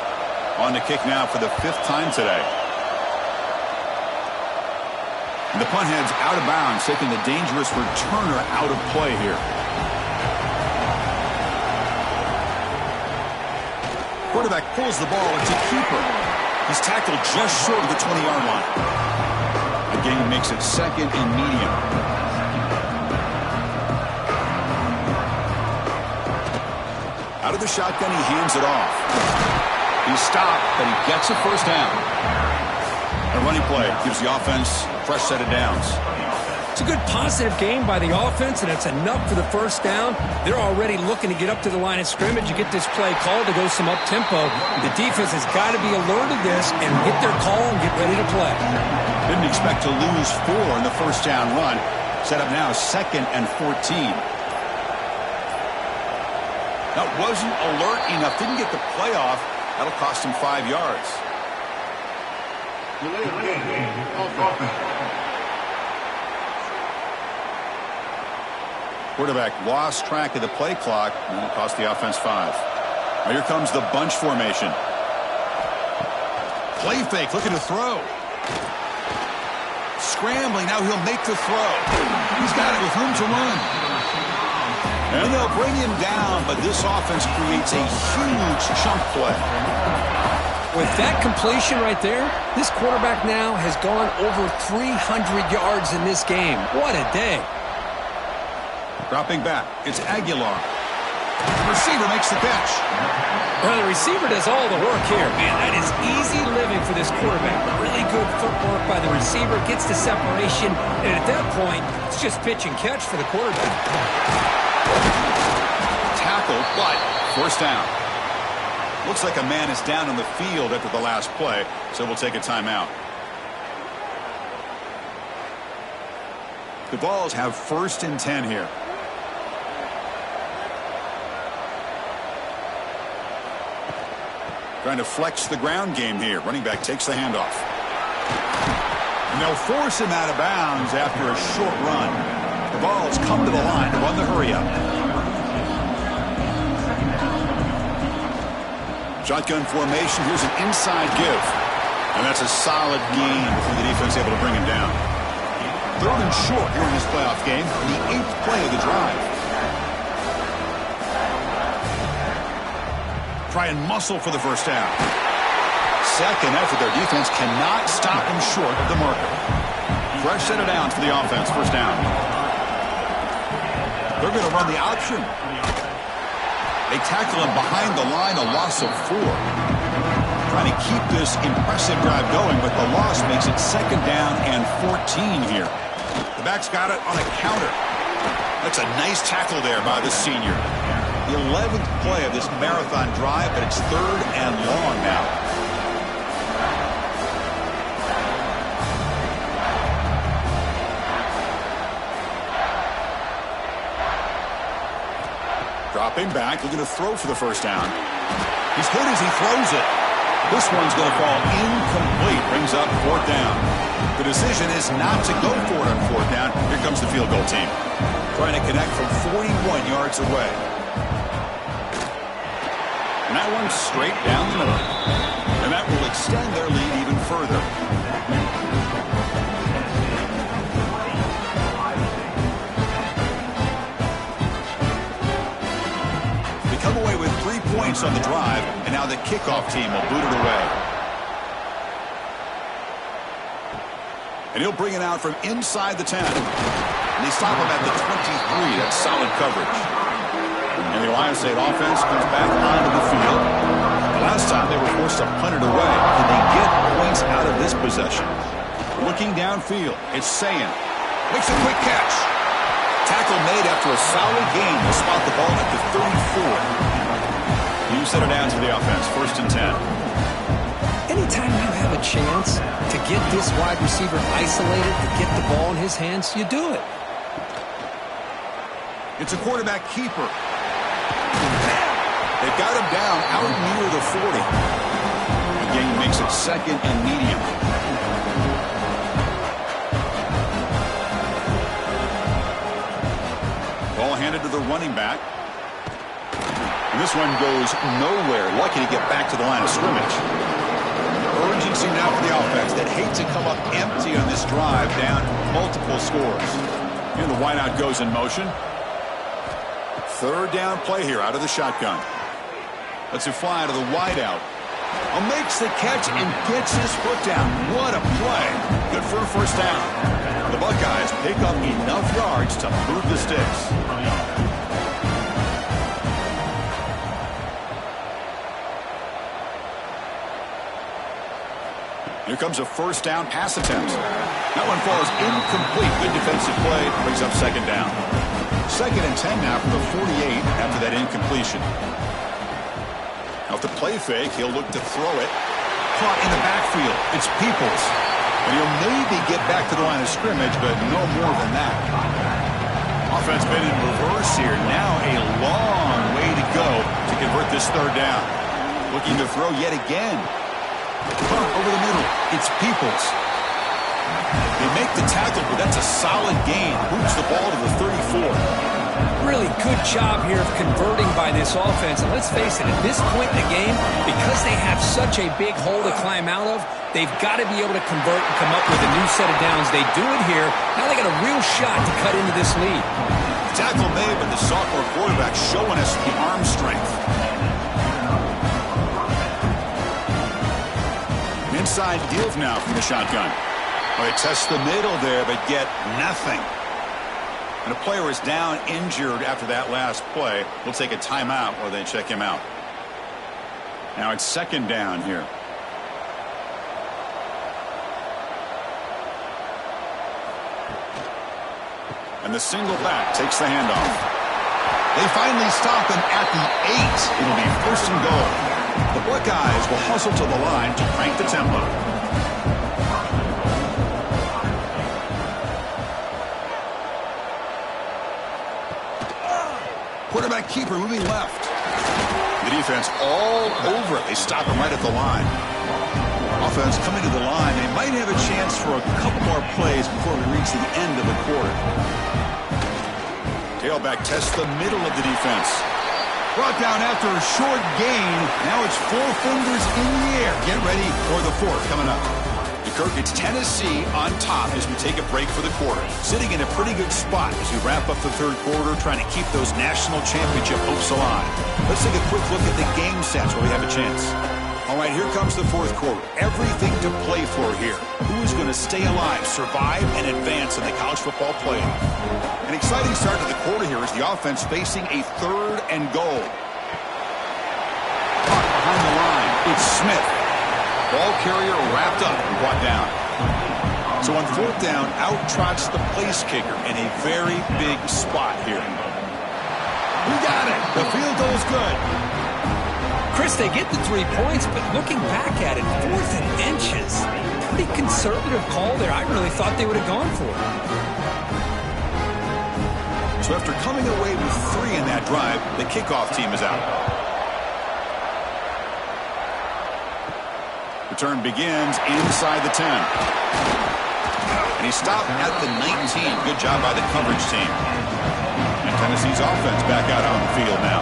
On the kick now for the 5th time today. And the punt heads out of bounds, taking the dangerous returner out of play here. Quarterback pulls the ball. It's a keeper. He's tackled just short of the 20-yard line. The game makes it second and medium. Out of the shotgun, he hands it off. He's stopped, but he gets a first down. A running play gives the offense a fresh set of downs. It's a good positive game by the offense, and it's enough for the first down. They're already looking to get up to the line of scrimmage. You get this play called to go some up-tempo. The defense has got to be alert of this and get their call and get ready to play. Didn't expect to lose 4 in the first down run. Set up now 2nd and 14. That wasn't alert enough. Didn't get the play off. That'll cost him 5 yards. Quarterback lost track of the play clock, and it'll cost the offense 5. Now here comes the bunch formation. Play fake, looking to throw. Scrambling, now he'll make the throw. He's got it with room to run. And they'll bring him down, but this offense creates a huge chunk play. With that completion right there, this quarterback now has gone over 300 yards in this game. What a day. Dropping back, it's Aguilar. The receiver makes the catch. Well, the receiver does all the work here. Man, that is easy living for this quarterback. Really good footwork by the receiver, gets the separation, and at that point, it's just pitch and catch for the quarterback. Tackle, but first down. Looks like a man is down on the field after the last play, so we'll take a timeout. The Vols have 1st and 10 here. Trying to flex the ground game here. Running back takes the handoff. And they'll force him out of bounds after a short run. The Vols come to the line to run the hurry-up. Shotgun formation. Here's an inside give. And that's a solid gain before the defense able to bring him down. 3rd and short here in this playoff game. The 8th play of the drive. Try and muscle for the first down. Second effort. Their defense cannot stop him short of the marker. Fresh set of downs for the offense. First down. They're going to run the option. They tackle him behind the line, a loss of 4. Trying to keep this impressive drive going, but the loss makes it 2nd down and 14 here. The back's got it on a counter. That's a nice tackle there by the senior. The 11th play of this marathon drive, but it's 3rd and long now. Dropping back, looking to throw for the first down. He's hit as he throws it. This one's going to fall incomplete. Brings up 4th down. The decision is not to go for it on 4th down. Here comes the field goal team. Trying to connect from 41 yards away. And that one's straight down the middle. And that will extend their lead even further. Come away with 3 points on the drive, and now the kickoff team will boot it away. And he'll bring it out from inside the 10. And they stop him at the 23. That's solid coverage. And the Ohio State offense comes back onto the field. Last time they were forced to punt it away. Can they get points out of this possession? Looking downfield, it's Sayin. Makes a quick catch. Tackle made after a solid gain. Will spot the ball at the 34. New set of downs for the offense. 1st and 10. Anytime you have a chance to get this wide receiver isolated, to get the ball in his hands, you do it. It's a quarterback keeper. They've got him down out near the 40. The gain makes it 2nd and medium. Ball handed to the running back. And this one goes nowhere. Lucky to get back to the line of scrimmage. Urgency now for the offense that hate to come up empty on this drive, down multiple scores. And the wideout goes in motion. 3rd down play here out of the shotgun. Lets it fly to the wideout. Makes the catch and gets his foot down. What a play. Good for a first down. The Buckeyes pick up enough yards to move the sticks. Here comes a first down pass attempt. That one falls incomplete. Good defensive play. Brings up 2nd down. 2nd and 10 now from the 48 after that incompletion. Now, the play fake, he'll look to throw it. Caught in the backfield. It's Peoples. And he'll maybe get back to the line of scrimmage, but no more than that. Offense been in reverse here. Now a long way to go to convert this 3rd down. Looking to throw yet again. Pump over the middle. It's Peoples. They make the tackle, but that's a solid gain. Boots the ball to the 34. Really good job here of converting by this offense. And let's face it, at this point in the game, because they have such a big hole to climb out of, they've got to be able to convert and come up with a new set of downs. They do it here. Now they got a real shot to cut into this lead. Tackle made, but the sophomore quarterback showing us the arm strength. Inside deal now from the shotgun. Well, they test the middle there, but get nothing. And a player is down injured after that last play. We'll take a timeout while they check him out. Now it's 2nd down here. And the single back takes the handoff. They finally stop him at the 8. It'll be 1st and goal. The Buckeyes will hustle to the line to crank the tempo. Quarterback keeper moving left. The defense all over it. They stop him right at the line. Offense coming to the line. They might have a chance for a couple more plays before we reach the end of the quarter. Tailback tests the middle of the defense. Brought down after a short gain. Now it's 4 fingers in the air. Get ready for the 4th coming up. Kirk, it's Tennessee on top as we take a break for the quarter. Sitting in a pretty good spot as we wrap up the 3rd quarter, trying to keep those national championship hopes alive. Let's take a quick look at the game sets where we have a chance. All right, here comes the 4th quarter. Everything to play for here. Who is going to stay alive, survive, and advance in the college football playoff? An exciting start to the quarter here as the offense facing a 3rd and goal. Behind the line, it's Smith. Ball carrier wrapped up and brought down. So on 4th down, out trots the place kicker in a very big spot here. We got it. The field goal is good. Chris, they get the 3 points, but looking back at it, 4th and inches. Pretty conservative call there. I really thought they would have gone for it. So after coming away with 3 in that drive, the kickoff team is out. Return begins inside the 10. And he stopped at the 19. Good job by the coverage team. And Tennessee's offense back out on the field now.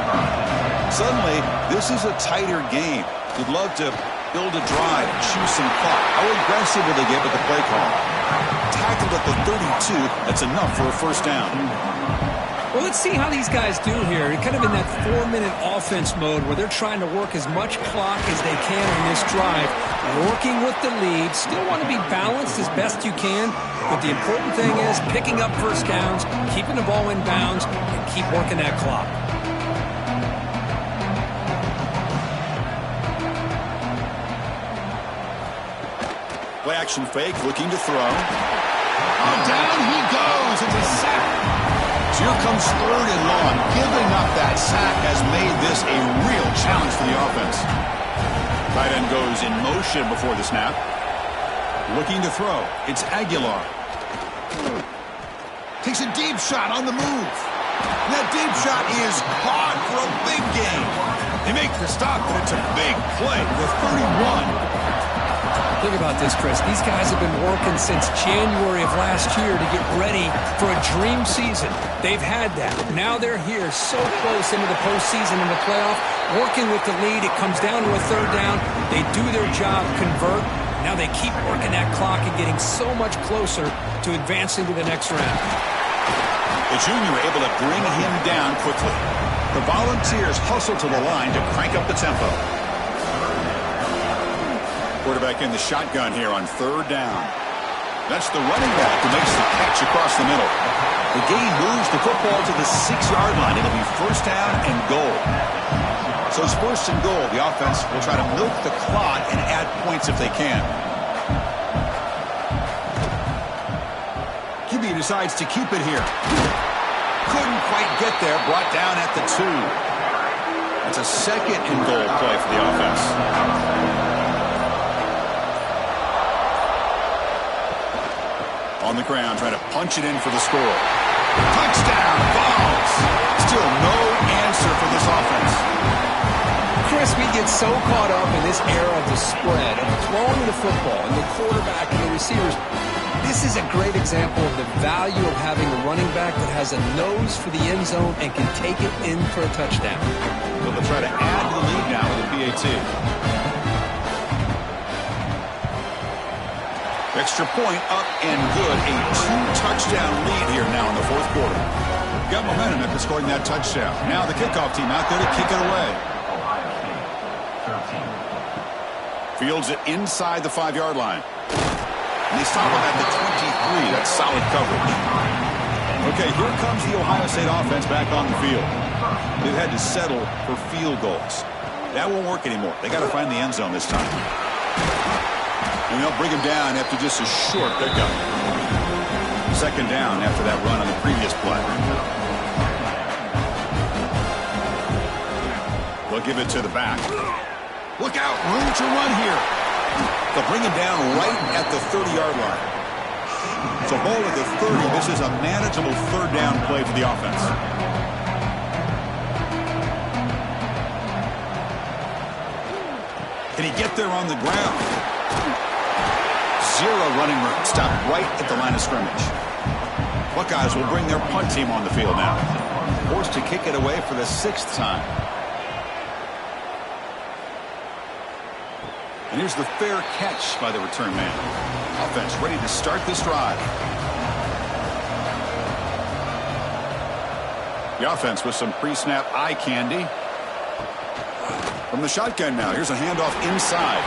Suddenly, this is a tighter game. You'd love to build a drive, choose some clock. How aggressive will they get with the play call? Tackled at the 32. That's enough for a 1st down. Well, let's see how these guys do here. They're kind of in that 4-minute offense mode where they're trying to work as much clock as they can on this drive, working with the lead. Still want to be balanced as best you can, but the important thing is picking up 1st downs, keeping the ball in bounds, and keep working that clock. Play action fake, looking to throw. Oh, down he goes. It's a sack. So here comes 3rd and long. Giving up that sack has made this a real challenge for the offense. Tight end goes in motion before the snap. Looking to throw. It's Aguilar. Takes a deep shot on the move. And that deep shot is caught for a big gain. They make the stop, but it's a big play. The 31. Think about this, Chris. These guys have been working since January of last year to get ready for a dream season. They've had that. Now they're here so close into the postseason and the playoff, working with the lead. It comes down to a 3rd down. They do their job, convert. Now they keep working that clock and getting so much closer to advancing to the next round. The junior able to bring him down quickly. The Volunteers hustle to the line to crank up the tempo. Quarterback in the shotgun here on 3rd down. That's the running back who makes the catch across the middle. The gain moves the football to the 6-yard line. It'll be 1st down and goal. So it's 1st and goal. The offense will try to milk the clock and add points if they can. QB decides to keep it here. Couldn't quite get there. Brought down at the 2. That's a 2nd and goal play for the offense. On the ground, trying to punch it in for the score. Touchdown, balls. Still no answer for this offense. Chris, we get so caught up in this era of the spread, of throwing the football, and the quarterback and the receivers. This is a great example of the value of having a running back that has a nose for the end zone and can take it in for a touchdown. So they'll try to add to the lead now with a PAT. Extra point up and good. A 2-touchdown lead here now in the 4th quarter. Got momentum after scoring that touchdown. Now the kickoff team out there to kick it away. Fields it inside the 5-yard line. And they stop him at the 23. That's solid coverage. Okay, here comes the Ohio State offense back on the field. They've had to settle for field goals. That won't work anymore. They got to find the end zone this time. And they'll bring him down after just a short pickup. 2nd down after that run on the previous play. They'll give it to the back. Look out, room to run here. They'll bring him down right at the 30-yard line. So ball at the 30. This is a manageable 3rd down play for the offense. Can he get there on the ground? Zero running room. Stopped right at the line of scrimmage. Buckeyes will bring their punt team on the field now. Forced to kick it away for the 6th time. And here's the fair catch by the return man. Offense ready to start this drive. The offense with some pre-snap eye candy. From the shotgun now, here's a handoff inside.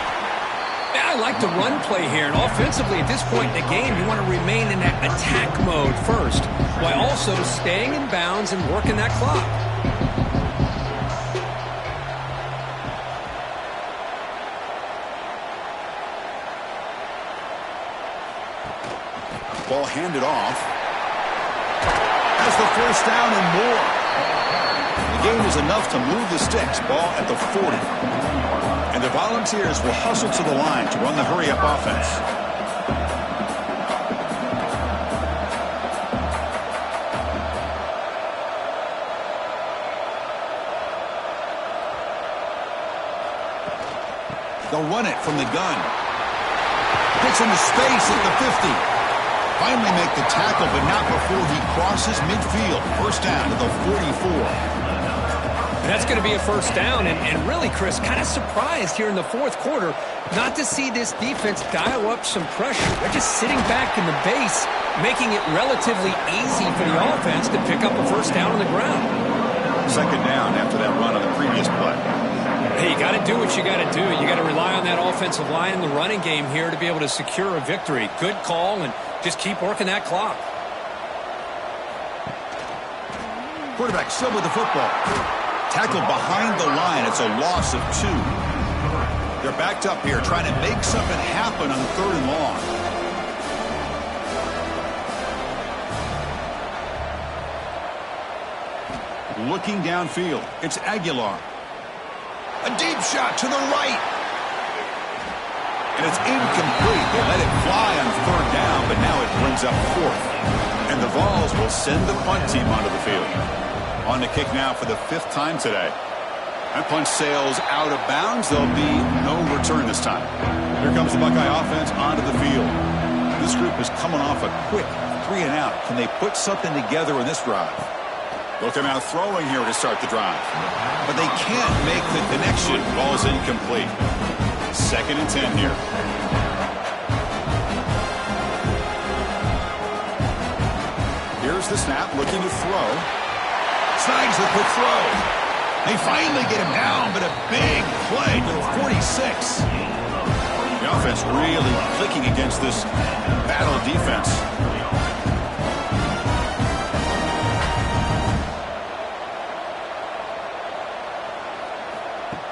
Yeah, I like the run play here. And offensively, at this point in the game, you want to remain in that attack mode first, while also staying in bounds and working that clock. Ball handed off. Has the first down and more. The gain is enough to move the sticks. Ball at the 40. And the Volunteers will hustle to the line to run the hurry-up offense. They'll run it from the gun. Gets into space at the 50. Finally make the tackle, but not before he crosses midfield. First down to the 44. That's going to be a first down, and really, Chris, kind of surprised here in the fourth quarter not to see this defense dial up some pressure. They're just sitting back in the base, making it relatively easy for the offense to pick up a first down on the ground. Second down after that run on the previous play. Hey, you got to do what you got to do. You got to rely on that offensive line in the running game here to be able to secure a victory. Good call, and just keep working that clock. Quarterback still with the football. Tackled behind the line. It's a loss of 2. They're backed up here trying to make something happen on 3rd and long. Looking downfield. It's Aguilar. A deep shot to the right. And it's incomplete. They let it fly on 3rd down, but now it brings up 4th. And the Vols will send the punt team onto the field. On the kick now for the 5th time today. That punt sails out of bounds. There'll be no return this time. Here comes the Buckeye offense onto the field. This group is coming off a quick 3 and out. Can they put something together in this drive? Looking out throwing here to start the drive. But they can't make the connection. Ball is incomplete. 2nd and 10 here. Here's the snap, looking to throw. Snags the quick throw. They finally get him down, but a big play to the 46. The offense really clicking against this battle defense.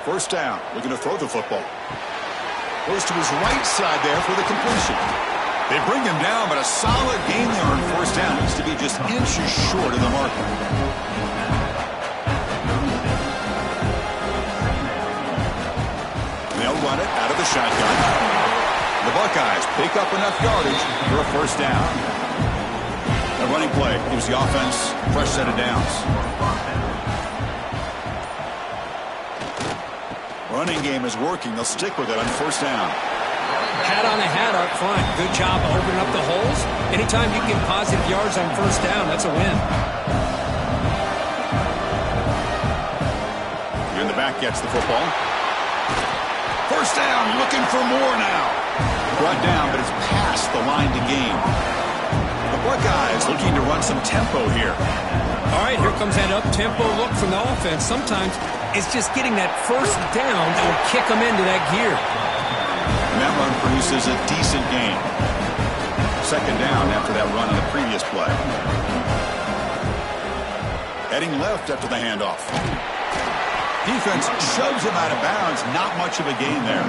First down, looking to throw the football. Goes to his right side there for the completion. They bring him down, but a solid gain there on first down. Needs to be just inches short of the marker. They'll run it out of the shotgun. The Buckeyes pick up enough yardage for a first down. A running play gives the offense a fresh set of downs. Running game is working. They'll stick with it on first down. Hat on the hat up front. Good job of opening up the holes. Anytime you get positive yards on first down, that's a win. In the back gets the football. First down, looking for more now. Brought down, but it's past the line to gain. The Buckeyes looking to run some tempo here. All right, here comes that up-tempo look from the offense. Sometimes it's just getting that first down that will kick them into that gear. And that run produces a decent gain. Second down after that run on the previous play. Heading left after the handoff. Defense shoves him out of bounds. Not much of a gain there.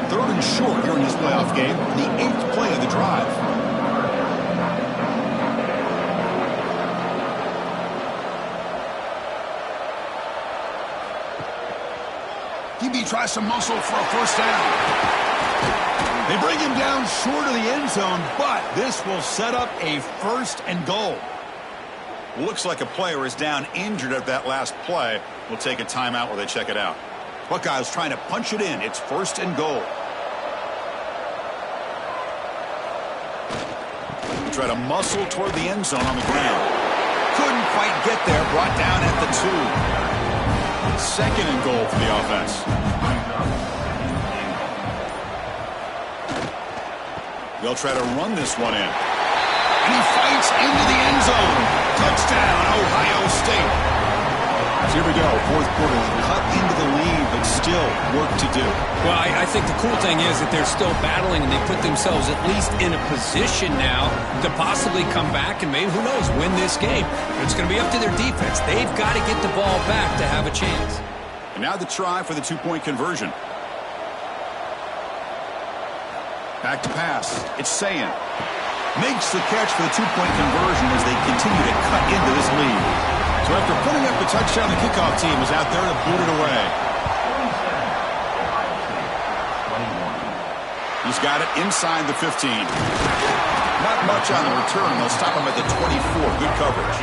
3rd and short here in this playoff game. The 8th play of the drive. DB tries some muscle for a first down. They bring him down short of the end zone, but this will set up a 1st and goal. Looks like a player is down injured at that last play. We'll take a timeout while they check it out. Buckeyes trying to punch it in. It's 1st and goal. They try to muscle toward the end zone on the ground. Couldn't quite get there. Brought down at the 2. 2nd and goal for the offense. They'll try to run this one in. And he fights into the end zone. Touchdown, Ohio State. So here we go. Fourth quarter, cut into the lead, but still work to do. Well, I think the cool thing is that they're still battling, and they put themselves at least in a position now to possibly come back and maybe, who knows, win this game. But it's going to be up to their defense. They've got to get the ball back to have a chance. And now the try for the two-point conversion. Back to pass. It's Sayin. Makes the catch for the two-point conversion as they continue to cut into this lead. So after putting up the touchdown, the kickoff team is out there to boot it away. He's got it inside the 15. Not much on the return. They'll stop him at the 24. Good coverage.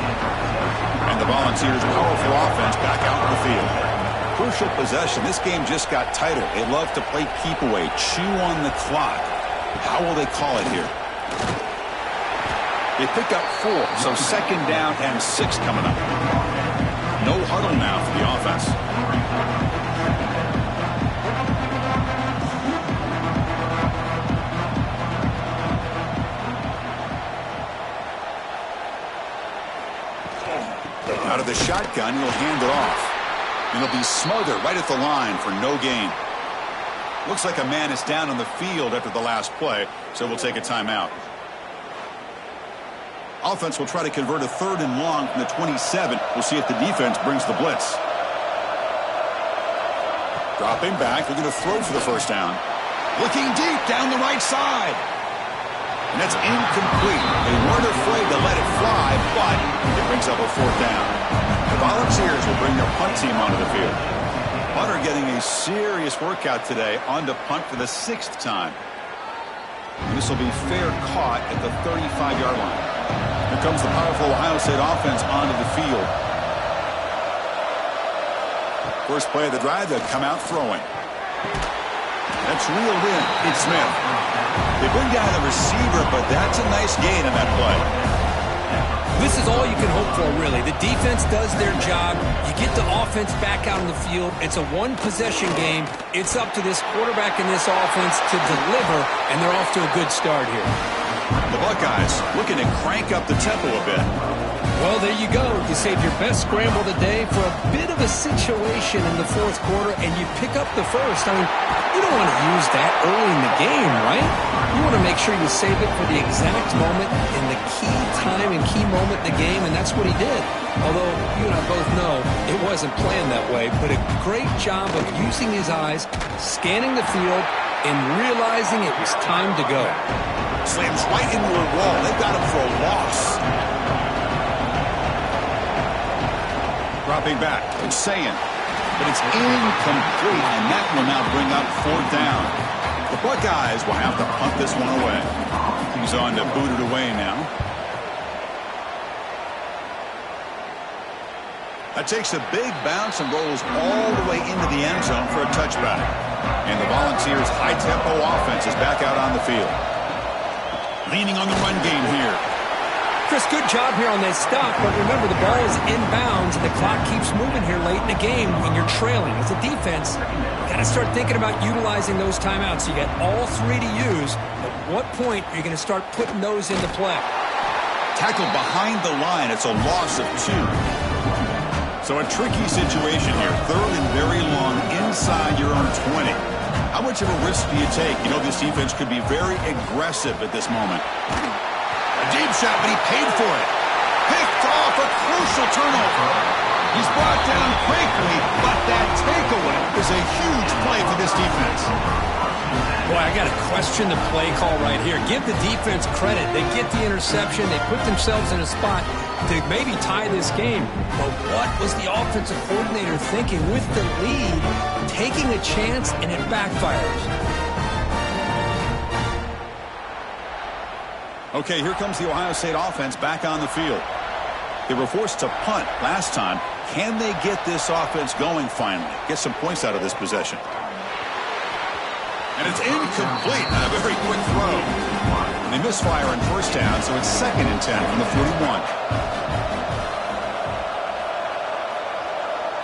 And the Volunteers' powerful offense back out in the field. Crucial possession. This game just got tighter. They love to play keep away, chew on the clock. How will they call it here? They pick up 4, so second down and 6 coming up. No huddle now for the offense. Out of the shotgun, he'll hand it off. And he'll be smothered right at the line for no gain. Looks like a man is down on the field after the last play, so we'll take a timeout. Offense will try to convert a 3rd and long from the 27. We'll see if the defense brings the blitz. Dropping back, they're going to throw for the first down. Looking deep down the right side. And that's incomplete. They weren't afraid to let it fly, but it brings up a 4th down. The Volunteers will bring their punt team onto the field. Punter getting a serious workout today on to punt for the 6th time. And this will be fair caught at the 35-yard line. Here comes the powerful Ohio State offense onto the field. First play of the drive, they'll come out throwing. That's reeled in. It's Smith. They bring down the receiver, but that's a nice gain on that play. This is all you can hope for, really. The defense does their job. You get the offense back out on the field. It's a one-possession game. It's up to this quarterback and this offense to deliver, and they're off to a good start here. The Buckeyes looking to crank up the tempo a bit. Well, there you go. You saved your best scramble today for a bit of a situation in the 4th quarter, and you pick up the first. I mean, you don't want to use that early in the game, right? You want to make sure you save it for the exact moment in the key time and key moment in the game, and that's what he did. Although, you and I both know it wasn't planned that way, but a great job of using his eyes, scanning the field, and realizing it was time to go. Slams right into a wall. They've got him for a loss. Dropping back, it's Sayin, but it's incomplete, and that will now bring up 4th down. The Buckeyes will have to punt this one away. He's on to boot it away now. That takes a big bounce and rolls all the way into the end zone for a touchback. And the Volunteers' high-tempo offense is back out on the field. Leaning on the run game here. Chris, good job here on that stop, but remember the ball is inbounds and the clock keeps moving here late in the game when you're trailing. As a defense, you got to start thinking about utilizing those timeouts. You got all 3 to use. At what point are you going to start putting those into play? Tackled behind the line. It's a loss of 2. So a tricky situation here. 3rd and very long inside your own 20. How much of a risk do you take? You know this defense could be very aggressive at this moment. A deep shot, but he paid for it. Picked off, a crucial turnover. He's brought down quickly, but that takeaway is a huge play for this defense. Boy, I got to question the play call right here. Give the defense credit. They get the interception. They put themselves in a spot to maybe tie this game. But what was the offensive coordinator thinking with the lead, taking a chance, and it backfires? Okay, here comes the Ohio State offense back on the field. They were forced to punt last time. Can they get this offense going finally? Get some points out of this possession. And it's incomplete. A very quick throw. And they misfire on 1st down, so it's 2nd and 10 from the 41.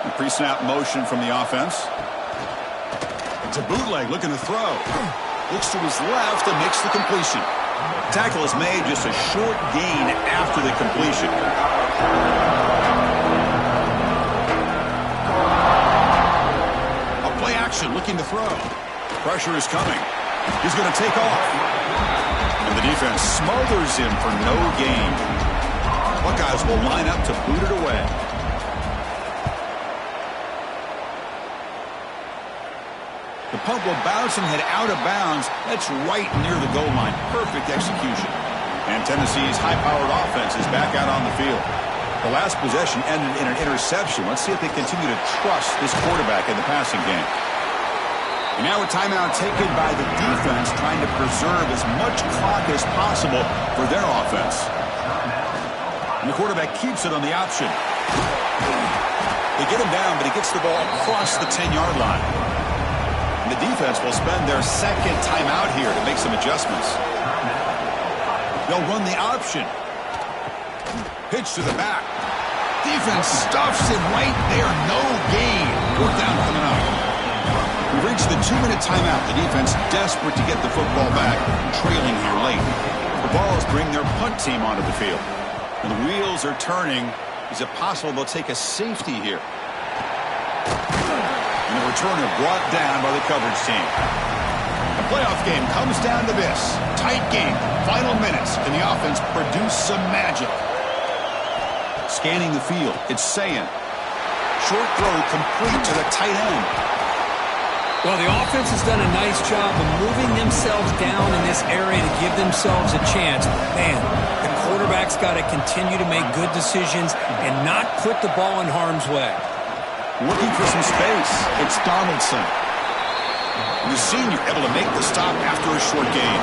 The pre-snap motion from the offense. It's a bootleg looking to throw. Looks to his left and makes the completion. Tackle is made, just a short gain after the completion. A play action looking to throw. Pressure is coming. He's going to take off. And the defense smothers him for no gain. Buckeyes will line up to boot it away. The punt will bounce and head out of bounds. That's right near the goal line. Perfect execution. And Tennessee's high-powered offense is back out on the field. The last possession ended in an interception. Let's see if they continue to trust this quarterback in the passing game. And now a timeout taken by the defense, trying to preserve as much clock as possible for their offense. And the quarterback keeps it on the option. They get him down, but he gets the ball across the 10-yard line. And the defense will spend their second timeout here to make some adjustments. They'll run the option. Pitch to the back. Defense stuffs him right there. No gain. Fourth down coming up. We've reached the 2-minute timeout. The defense desperate to get the football back, trailing here late. The Vols bring their punt team onto the field. And the wheels are turning. Is it possible they'll take a safety here? And the returner brought down by the coverage team. The playoff game comes down to this. Tight game. Final minutes. Can the offense produce some magic? Scanning the field. It's Sayin. Short throw complete to the tight end. Well, the offense has done a nice job of moving themselves down in this area to give themselves a chance. Man, the quarterback's got to continue to make good decisions and not put the ball in harm's way. Looking for some space. It's Donaldson. And the senior able to make the stop after a short gain.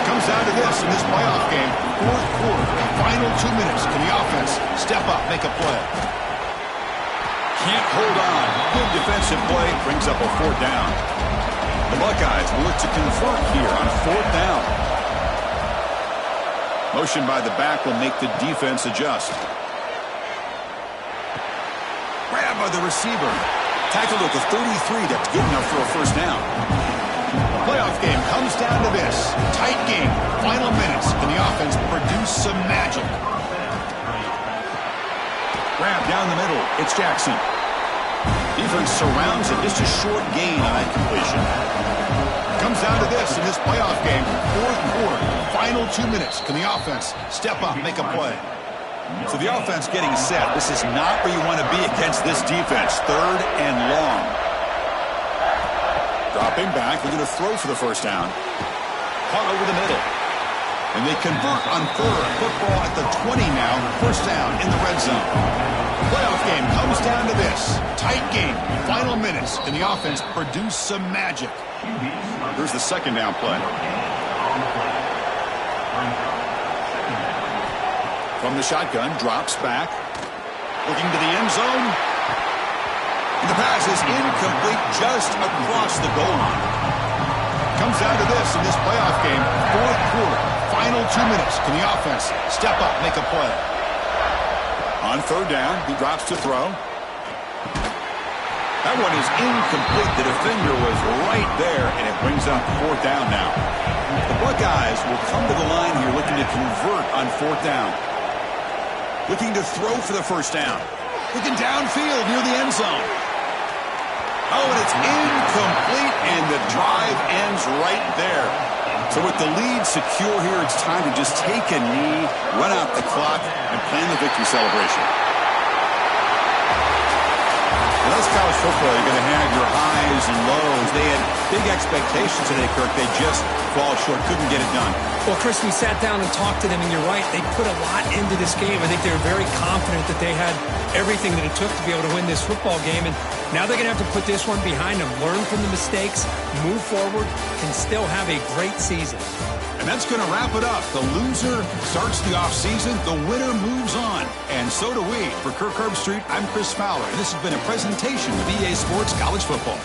Comes down to this in this playoff game. Fourth quarter, final 2 minutes. Can the offense step up, make a play? Can't hold on. Good defensive play. Brings up a fourth down. The Buckeyes will look to convert here on fourth down. Motion by the back will make the defense adjust. Grab by the receiver. Tackled at the 33. That's good enough for a first down. The playoff game comes down to this. Tight game. Final minutes. Can the offense produce some magic? Grab down the middle. It's Jackson. Defense surrounds him. Just a short gain on that completion. Comes down to this in this playoff game. Fourth quarter. Final 2 minutes. Can the offense step up, make a play? So the offense getting set. This is not where you want to be against this defense. Third and long. Dropping back. We're going to throw for the first down. Caught over the middle. And they convert on third. Football at the 20 now. First down in the red zone. The playoff game comes down to this. Tight game. Final minutes. Can the offense produce some magic? Here's the second down play. From the shotgun, drops back. Looking to the end zone. And the pass is incomplete just across the goal line. Comes down to this in this playoff game. Fourth quarter. Final 2 minutes. Can the offense step up, make a play? On third down, he drops to throw. That one is incomplete. The defender was right there, and it brings up fourth down now. The Buckeyes will come to the line here looking to convert on fourth down. Looking to throw for the first down. Looking downfield near the end zone. Oh, and it's incomplete, and the drive ends right there. So with the lead secure here, it's time to just take a knee, run out the clock, and plan the victory celebration. Well, that's college football. You're going to have your highs and lows. They had big expectations today, Kirk. They just fall short, couldn't get it done. Well, Chris, we sat down and talked to them, and you're right. They put a lot into this game. I think they were very confident that they had everything that it took to be able to win this football game. And now they're going to have to put this one behind them, learn from the mistakes, move forward, and still have a great season. And that's going to wrap it up. The loser starts the offseason. The winner moves on. And so do we. For Kirk Herbstreit, I'm Chris Fowler. And this has been a presentation of EA Sports College Football.